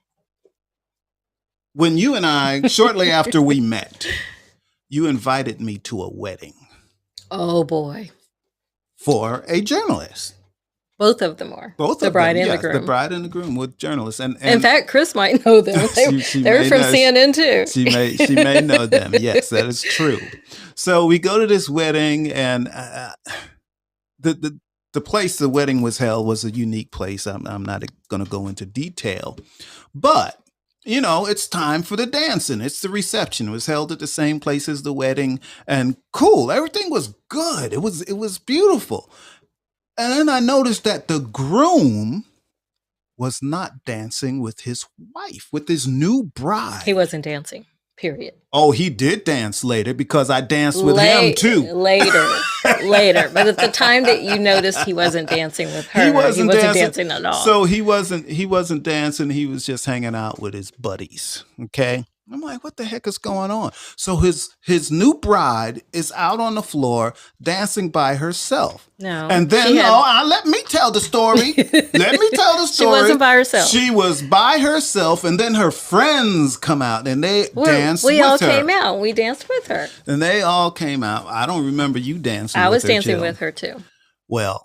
when you and I, shortly after we met, you invited me to a wedding Oh boy. for a journalist. Both of them are. Both the of bride them, and yes, the groom. The bride and the groom were journalists. And In fact, Chris might know them. She They were may from know. CNN too. she may know them. Yes, that is true. So we go to this wedding, and the place the wedding was held was a unique place. I'm not going to go into detail, but you know, it's time for the dancing. It's the reception. It was held at the same place as the wedding, and cool. Everything was good. It was beautiful. And then I noticed that the groom was not dancing with his wife, with his new bride. He wasn't dancing. Period. Oh, he did dance later because I danced with him too. Later. But at the time that you noticed he wasn't dancing with her, he wasn't dancing at all. So he wasn't dancing. He was just hanging out with his buddies. Okay. I'm like, what the heck is going on? So his new bride is out on the floor dancing by herself. No. And then let me tell the story. Let me tell the story. She wasn't by herself. She was by herself, and then her friends come out and they danced with her. We all came out. We danced with her. And they all came out. I don't remember you dancing. I with was her, dancing Jill. with her too. Well,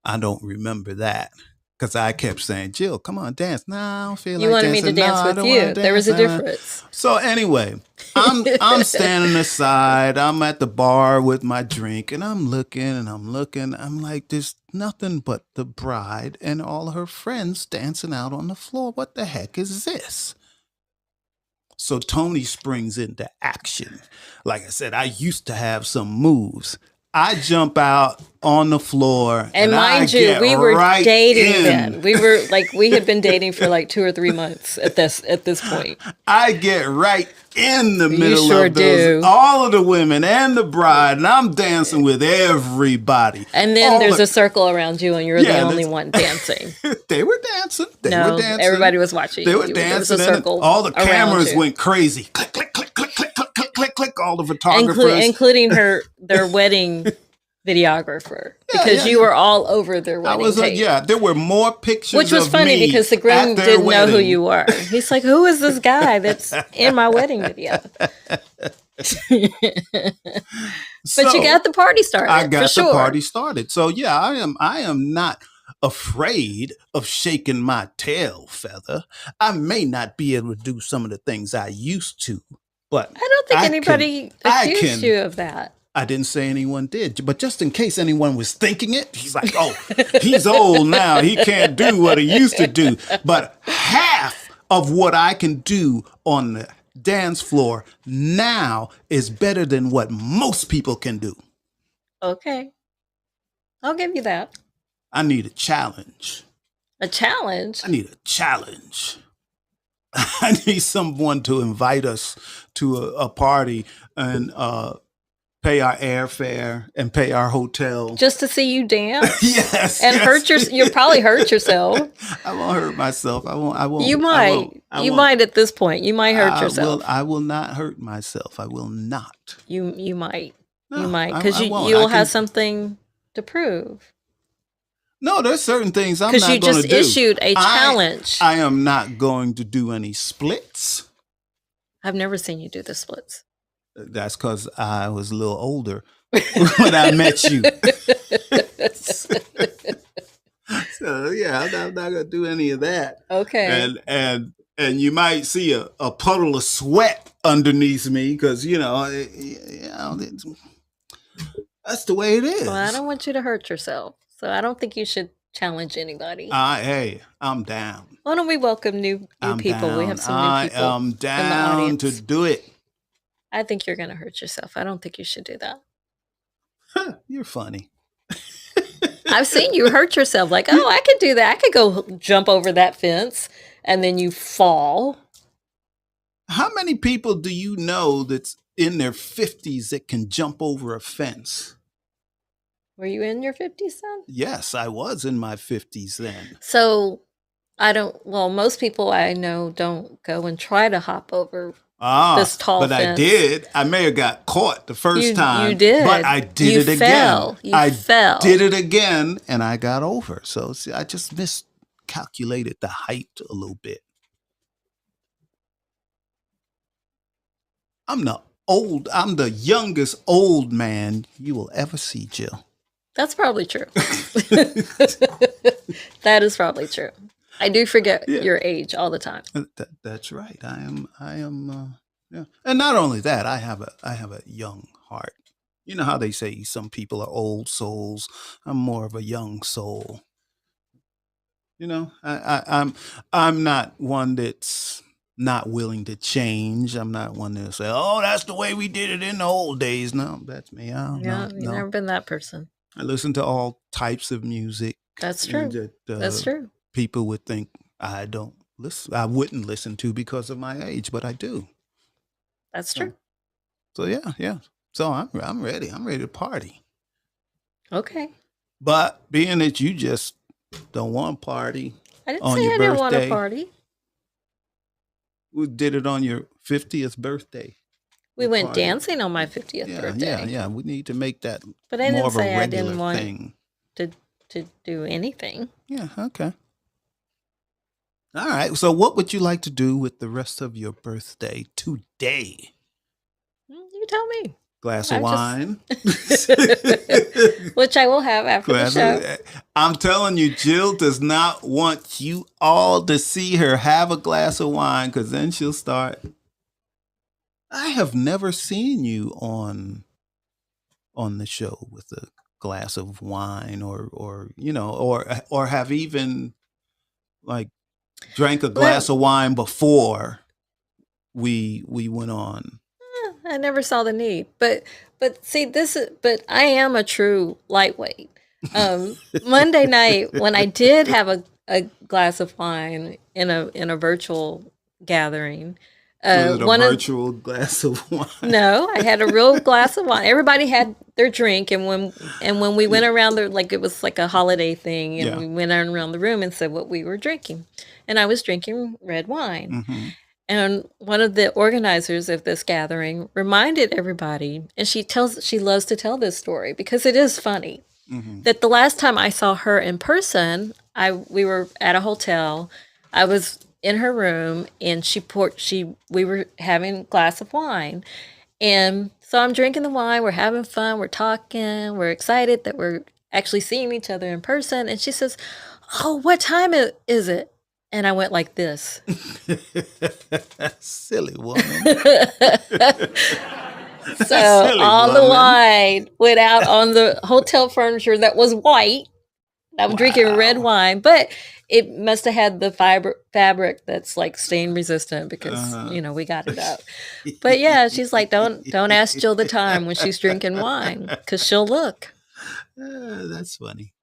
I don't remember that because I kept saying, Jill, come on, dance. No, I don't feel like You wanted me to dancing. No, dance I with don't you. wanna There was a dance. difference. So anyway, I'm standing aside. I'm at the bar with my drink, and I'm looking. I'm like, there's nothing but the bride and all her friends dancing out on the floor. What the heck is this? So Tony springs into action. Like I said, I used to have some moves. I jump out on the floor. And I mind you, get we were right dating in. then. We were like, we had been dating for like 2 or 3 months at this point. I get right in the middle sure of those, do. all of the women and the bride, and I'm dancing with everybody. And then All there's the- a circle around you, and you're Yeah, the only that's- one dancing. They were dancing. They No, were dancing. everybody was watching. They were There was a dancing. And circle all the around cameras you. went crazy. Click, click, click, click, click, click, click, click, click. All the photographers. Including their wedding videographer, Yeah, because yeah, you yeah. were all over their I wedding was tape. yeah. There were more pictures, Which was of funny me because the at groom their didn't know who wedding. you were. He's like, "Who is this guy that's in my wedding video?" But you got the party started. I got for sure. the party started. So yeah, I am not afraid of shaking my tail feather. I may not be able to do some of the things I used to, but I don't think I anybody I accused can- you of that. I didn't say anyone did. But just in case anyone was thinking it, he's like, oh, he's old now. He can't do what he used to do. But half of what I can do on the dance floor now is better than what most people can do. Okay, I'll give you that. I need a challenge. A challenge. I need a challenge. I need someone to invite us to a party and pay our airfare and pay our hotel. Just to see you dance Yes, and yes. hurt you'll probably hurt yourself. I won't hurt myself. I won't. You I might. won't. I You won't. might at this point. You might hurt yourself. I will not hurt myself. I will not. You might. No, You might, I because won't. you will I have can- something to prove. No, there's certain things I'm Because not you going to just do. issued a challenge. I am not going to do any splits. I've never seen you do the splits. That's because I was a little older when I met you. So yeah, I'm not gonna do any of that. Okay. And you might see a puddle of sweat underneath me because that's the way it is. Well, I don't want you to hurt yourself. So I don't think you should challenge anybody. Hey, I'm down. Why don't we welcome new I'm people? down. We have some new I people. am down to audience. do it. I think you're going to hurt yourself. I don't think you should do that. You're funny. I've seen you hurt yourself. Like, oh, I could do that. I could go jump over that fence, and then you fall. How many people do you know that's in their 50s that can jump over a fence? Were you in your 50s then? Yes, I was in my 50s then. So most people I know don't go and try to hop over. This tall but I fence. did. I may have got caught the first time. You did. But I did You it fell. again. You fell. Did it again and I got over. So see, I just miscalculated the height a little bit. I'm the youngest old man you will ever see, Jill. That's probably true. That is probably true. I do forget your age all the time. That's right. I am. Yeah. And not only that, I have a young heart. You know how they say some people are old souls. I'm more of a young soul. You know, I'm not one that's not willing to change. I'm not one to say, "Oh, that's the way we did it in the old days." No, that's me. Yeah, you've never been that person. I listen to all types of music. That's true. that, That's true. People would think I wouldn't listen to because of my age, but I do. That's true. So yeah. So I'm ready. I'm ready to party. Okay. But being that you just don't want to party, I didn't On say your I didn't want to birthday. party. we did it on your 50th birthday. We went party. dancing on my 50th birthday. Yeah. We need to make that But I more didn't of a say I regular didn't want thing. to do anything. Yeah. Okay. All right. So, what would you like to do with the rest of your birthday today? You tell me. Glass of I wine. Which I will have after the show. I'm telling you, Jill does not want you all to see her have a glass of wine because then she'll start. I have never seen you on the show with a glass of wine or have even like drank a glass of wine before we went on. I never saw the need, but But see, but I am a true lightweight. Monday night, when I did have a glass of wine in a virtual gathering, Was it a one of virtual glass of wine? no, I had a real glass of wine. Everybody had their drink, and when we went around the like it was like a holiday thing, and Yeah. we went around the room and said what we were drinking, and I was drinking red wine. Hmm. And one of the organizers of this gathering reminded everybody, and she loves to tell this story because it is funny, Hmm. that the last time I saw her in person, we were at a hotel. I was in her room, and we were having a glass of wine. And so I'm drinking the wine, we're having fun, we're talking, we're excited that we're actually seeing each other in person. And she says, "Oh, what time is it?" And I went like this. Silly woman. So Silly all the woman. wine went out on the hotel furniture that was white. I'm drinking red wine, but it must have had the fabric that's like stain resistant because we got it up. But yeah, she's like, don't ask Jill the time when she's drinking wine because she'll look. That's funny.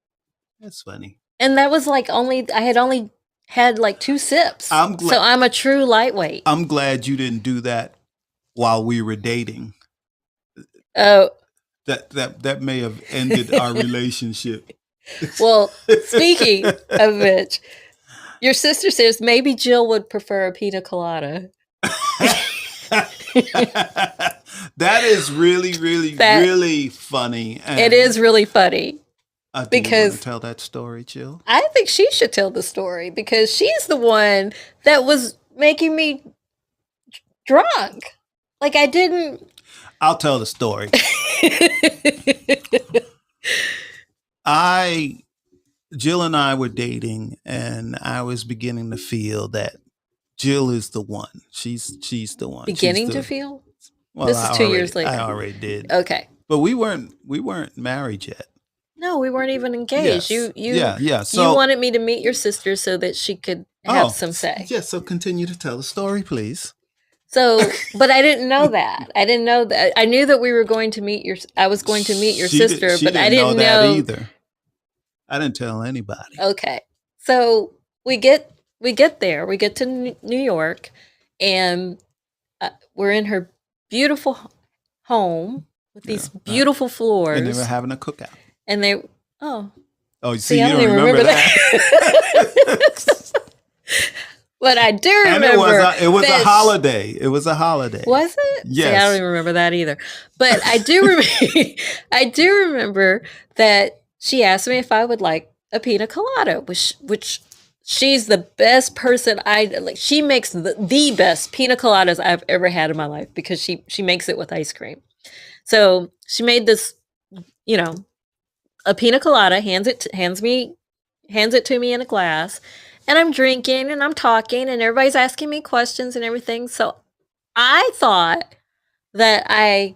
That's funny. And that was like I had only had like 2 sips. I'm glad- So I'm a true lightweight. I'm glad you didn't do that while we were dating. Oh, That may have ended our relationship. well, speaking of which, your sister says maybe Jill would prefer a pina colada. That is really, really, really funny. And It is really funny. I do because- want to tell that story, Jill. I think she should tell the story because she's the one that was making me drunk. Like I didn't. I'll tell the story. Jill and I were dating, and I was beginning to feel that Jill is the one. She's the one. Beginning She's to the- feel? Well, This is 2 years later. I already did, Okay. but we weren't married yet. No, we weren't even engaged. Yes. You yeah. So you wanted me to meet your sister so that she could have some say. Yeah. So continue to tell the story, please. So, but I didn't know that. I didn't know that. I knew that we were going to meet I was going to meet your She did- sister, she but I didn't that know either. I didn't tell anybody. Okay. So we get there. We get to New York, and we're in her beautiful home with these beautiful floors. And they were having a cookout. And they oh, Oh, you see, see, I you don't don't even remember remember that. but I do And remember it was a that holiday. It was a holiday. Was it? See, I Yes. don't even remember that either. But I do I do remember that she asked me if I would like a pina colada, which she's the best person she makes the best pina coladas I've ever had in my life because she makes it with ice cream. So she made this, a pina colada, hands it to me in a glass, and I'm drinking and I'm talking and everybody's asking me questions and everything. So I thought that I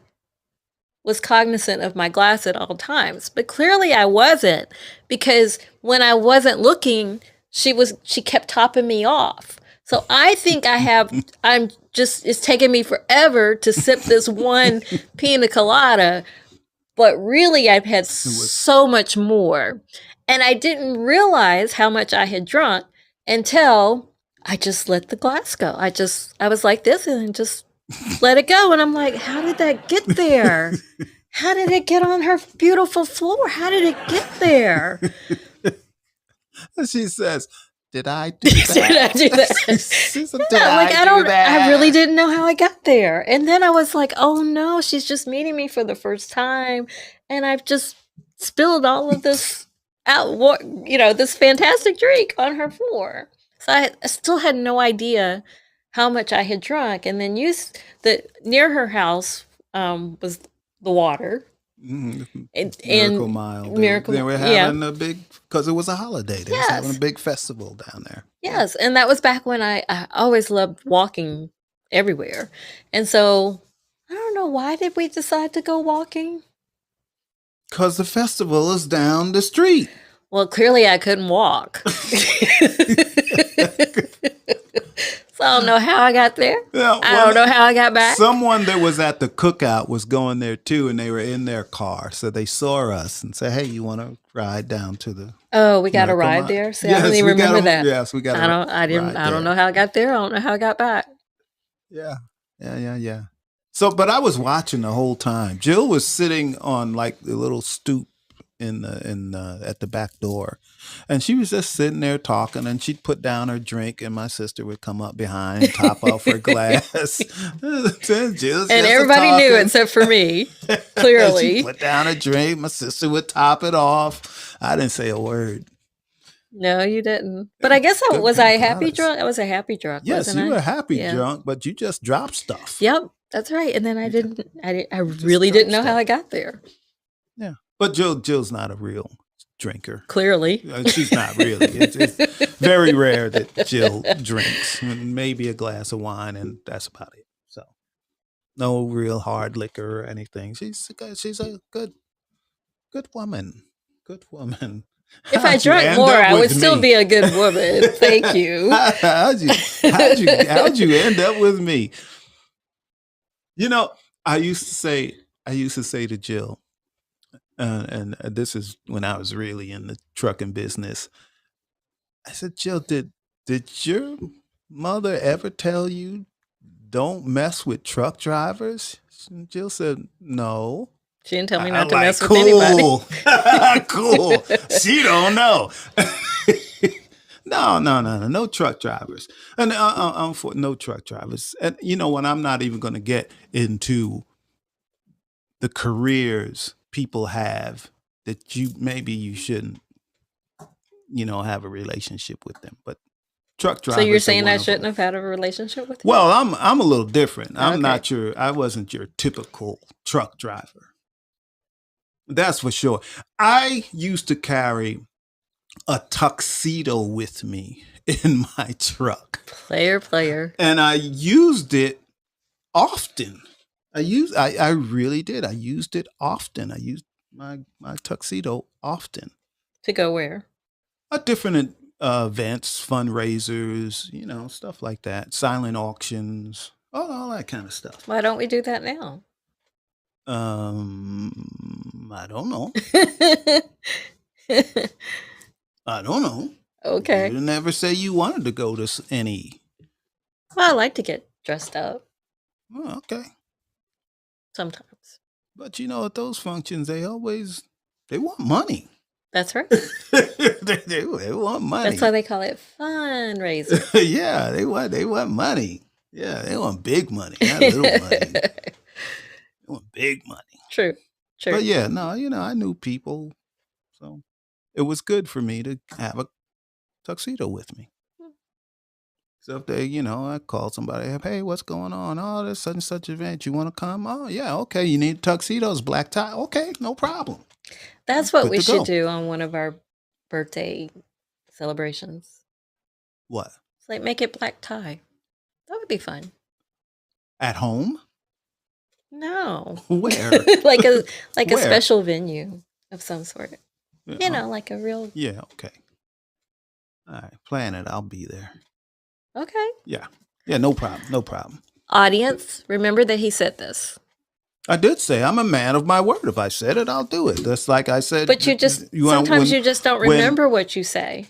was cognizant of my glass at all times, but clearly I wasn't, because when I wasn't looking, she kept topping me off. So I think it's taking me forever to sip this one pina colada, but really I've had so much more. And I didn't realize how much I had drunk until I just let the glass go. I was like this and just let it go. And I'm like, how did that get there? How did it get on her beautiful floor? How did it get there? She says, "Did I do that?" Did I do that? She said, No, "Did I do that?" I really didn't know how I got there. And then I was like, oh no, she's just meeting me for the first time. And I've just spilled all of this this fantastic drink on her floor. So I still had no idea how much I had drunk. And then near her house was the water. Mhm. And Miracle Mile. They were having a big, because it was a holiday. They was having a big festival down there. Yes, and that was back when I always loved walking everywhere. And so, I don't know, why did we decide to go walking? Because the festival is down the street. Well, clearly I couldn't walk. So So I don't know how I got there. Yeah, I don't know how I got back. Someone that was at the cookout was going there too, and they were in their car, so they saw us and said, "Hey, you want to ride down to the?" Oh, we got to Come ride on. there. See, I Yes, don't even we gotta- remember that. Yes, we got. I don't know how I got there. I don't know how I got back. Yeah. So, but I was watching the whole time. Jill was sitting on like the little stoop at the back door, and she was just sitting there talking. And she'd put down her drink, and my sister would come up behind, and top off her glass. And everybody knew except for me. Clearly, she put down a drink. My sister would top it off. I didn't say a word. no, you didn't. But I guess I Good was I being happy honest. drunk. I was a happy drunk. Yes, wasn't you I? were happy Yeah. drunk, but you just dropped stuff. Yep, that's right. And then I really didn't know how I got there. Yeah, but Jill's not a real drinker. Clearly, She's not really. It's very rare that Jill drinks. Maybe a glass of wine, and that's about it. So, no real hard liquor or anything. She's a good woman. Good woman. if I How'd you drank end more, up I would with still me? be a good woman. Thank you. how'd you end up with me? You know, I used to say to Jill, and this is when I was really in the trucking business. I said, Jill, did your mother ever tell you don't mess with truck drivers? And Jill said, no. She didn't tell me I'm not to like, mess with anybody. Cool. She don't know. No truck drivers. And I'm for no truck drivers. And you know what? I'm not even going to get into the careers people have that you shouldn't, have a relationship with them. But truck So drivers. you're are saying one I of shouldn't them. have had a relationship with you? Well, I'm a little different. Okay. I wasn't your typical truck driver. That's for sure. I used to carry a tuxedo with me in my truck, Player. and I used it often. I really did. I used it often. I used my tuxedo often. To go where? At different events, fundraisers, stuff like that, silent auctions, all that kind of stuff. Why don't we do that now? I don't know. I don't know. Okay. You never say you wanted to go to any. Well, I like to get dressed up Oh, okay. sometimes. But at those functions, they want money. That's right. they want money. That's why they call it fundraiser. Yeah, they want money. Yeah, they want big money, not little money. They want big money. True. But yeah, no, I knew people, so it was good for me to have a tuxedo with me. So if they, I called somebody up, hey, what's going on? Oh, there's such and such event. You want to come? Oh, yeah, okay. You need tuxedos, black tie. Okay, no problem. That's what Good we to should go. do on one of our birthday celebrations. What? It's like make it black tie. That would be fun. At home? No. Where? like a Where? special venue of some sort. Yeah, Like a real Yeah, okay. All right, plan it. I'll be there. okay. Yeah, no problem. No problem. Audience, remember that he said this. I did say I'm a man of my word. If I said it, I'll do it. That's like I said. But you just sometimes you just don't remember what you say.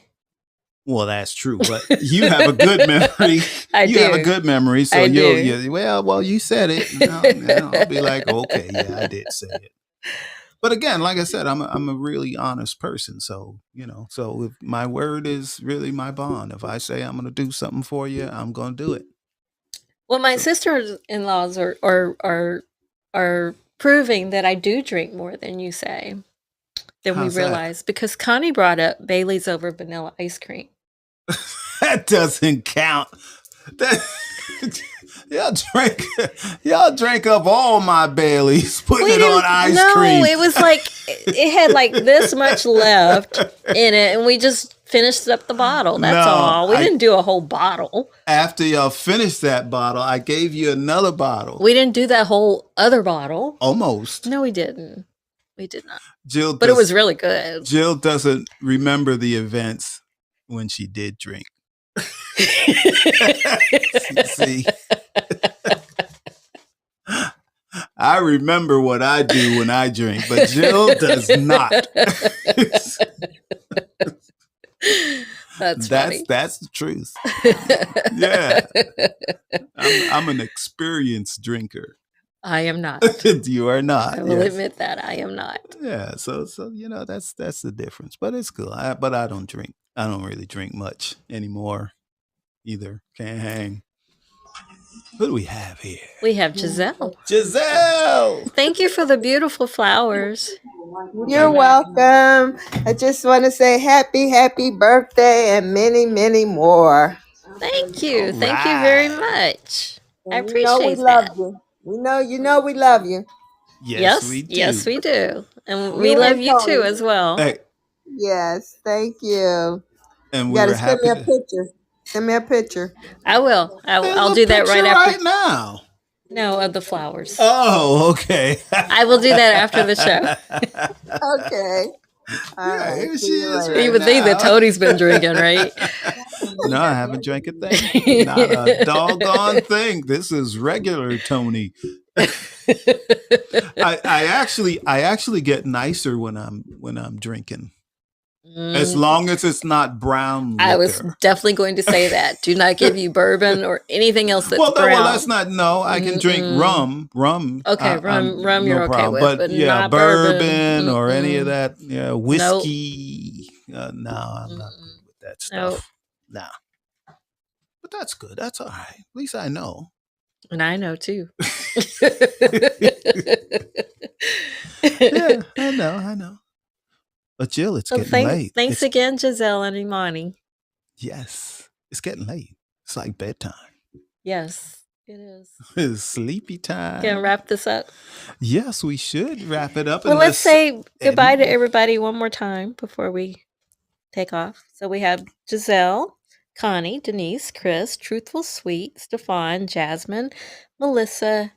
Well, that's true, but you have a good memory. I You do. have a good memory, so I you'll do. well, you said it. I'll be like, okay, yeah, I did say it. But again, like I said, I'm a really honest person, so so if my word is really my bond. If I say I'm going to do something for you, I'm going to do it. Well, my sister-in-laws are proving that I do drink more than you say, than we How's that? realize, because Connie brought up Bailey's over vanilla ice cream. That doesn't count. That, y'all drank up all my Baileys, putting it on ice cream. No, it was like it had like this much left in it, and we just finished up the bottle. That's No, all. We didn't do a whole bottle. After y'all finished that bottle, I gave you another bottle. We didn't do that whole other bottle. Almost. No, we didn't. We did not. Jill, But it was really good. Jill doesn't remember the events when she did drink. See, I remember what I do when I drink, but Jill does not. That's funny. That's the truth. Yeah, I'm an experienced drinker. I am not. You are not. I will yes. admit that I am not. Yeah, so that's the difference. But it's cool. But I don't drink. I don't really drink much anymore either. Can't hang. What do we have here? We have Giselle. Giselle. Thank you for the beautiful flowers. You're welcome. I just want to say happy birthday and many, many more. Thank you. All Thank you very right. much. I And you know we appreciate love that. you. You know we love you. Yes, we do. Yes, we do. And we You love and you too Tony. as well. Hey, Yes, thank you. and You we got were to send happy me a to picture. Send me a picture. I will. There's I'll a do that picture right after. right now. No, of the flowers. Oh, okay. I will do that after the show. Okay. All Yeah, right. here she See you is later. You would think that now. Tony's been drinking, right? No, I haven't drank a thing. Not a doggone thing. This is regular Tony. I actually get nicer when I'm drinking. As long as it's not brown liquor. I was definitely going to say that. Do not give you bourbon or anything else that's brown. Well, that's not. No, I can drink rum. Okay, rum you're okay with, but yeah, not bourbon or Mm-mm. any of that. Yeah, whiskey. No, I'm not good with that stuff. No. But that's good. That's all right. At least I know. And I know too. Yeah, I know. But Jill, it's getting late. Thanks again, Giselle and Imani. Yes, it's getting late. It's like bedtime. Yes, it is. It's sleepy time. Can wrap this up? Yes, we should wrap it up. Well, let's say goodbye to end. everybody one more time before we take off. So we have Giselle, Connie, Denise, Chris, Truthful Sweet, Stefan, Jasmine, Melissa.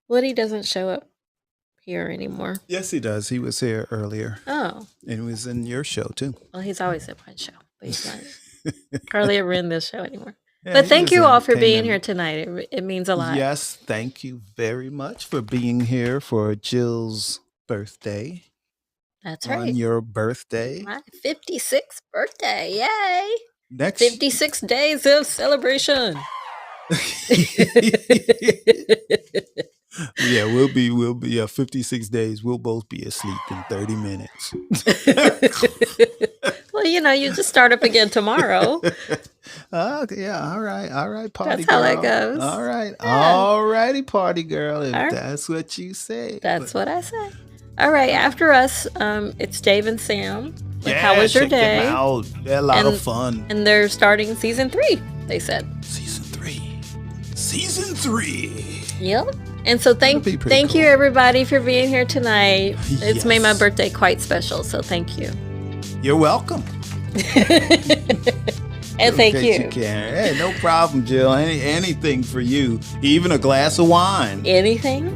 Woody doesn't show up here anymore. Yes, he does. He was here earlier. Oh, And he was in your show too. well, he's always at my show, but he's not hardly ever in this show anymore. Yeah, But he thank was you all for came being in. here tonight. It means a lot. Yes, thank you very much for being here for Jill's birthday. That's On right. your birthday. My 56th birthday. Yay. Next 56 days of celebration. Yeah, we'll be 56 days. We'll both be asleep in 30 minutes. Well, you just start up again tomorrow. Okay, yeah, all right, party That's how girl. that goes. All right, Yeah. all righty, party girl. If All right. that's what you say. That's what I say. All right, after us, it's Dave and Sam. with How was your check them day? out. They're a lot And- of fun. And they're starting season 3, they said. Season 3. Season 3. Yep. And so That'll be pretty thank you cool. everybody for being here tonight. It's made my Yes. birthday quite special, so thank you. You're welcome. And thank Okay, you. Karen. Hey, no problem, Jill. Anything for you. Even a glass of wine. Anything?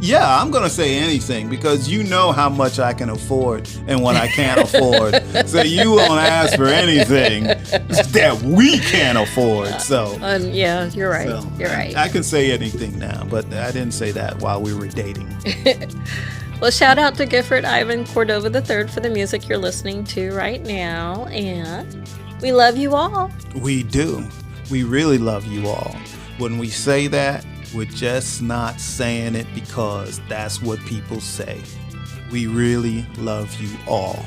Yeah, I'm going to say anything because you know how much I can afford and what I can't afford. So you won't ask for anything that we can't afford. So, Yeah, you're right. so You're right. I can say anything now, but I didn't say that while we were dating. Well, shout out to Gifford Ivan Cordova III for the music you're listening to right now. And we love you all. We do. We really love you all. When we say that, we're just not saying it because that's what people say. We really love you all.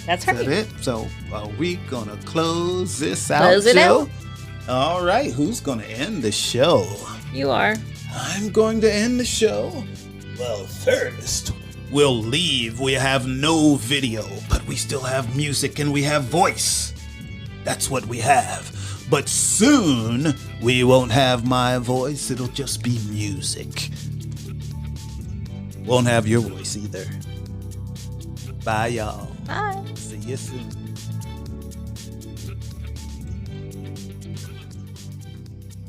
That's Is right. that it? So are we gonna close this out, Close it Jill? All right, who's gonna end the show? You are. I'm going to end the show. Well, first, we'll leave. We have no video, but we still have music and we have voice. That's what we have. But soon, we won't have my voice. It'll just be music. Won't have your voice either. Bye, y'all. Bye. See you soon.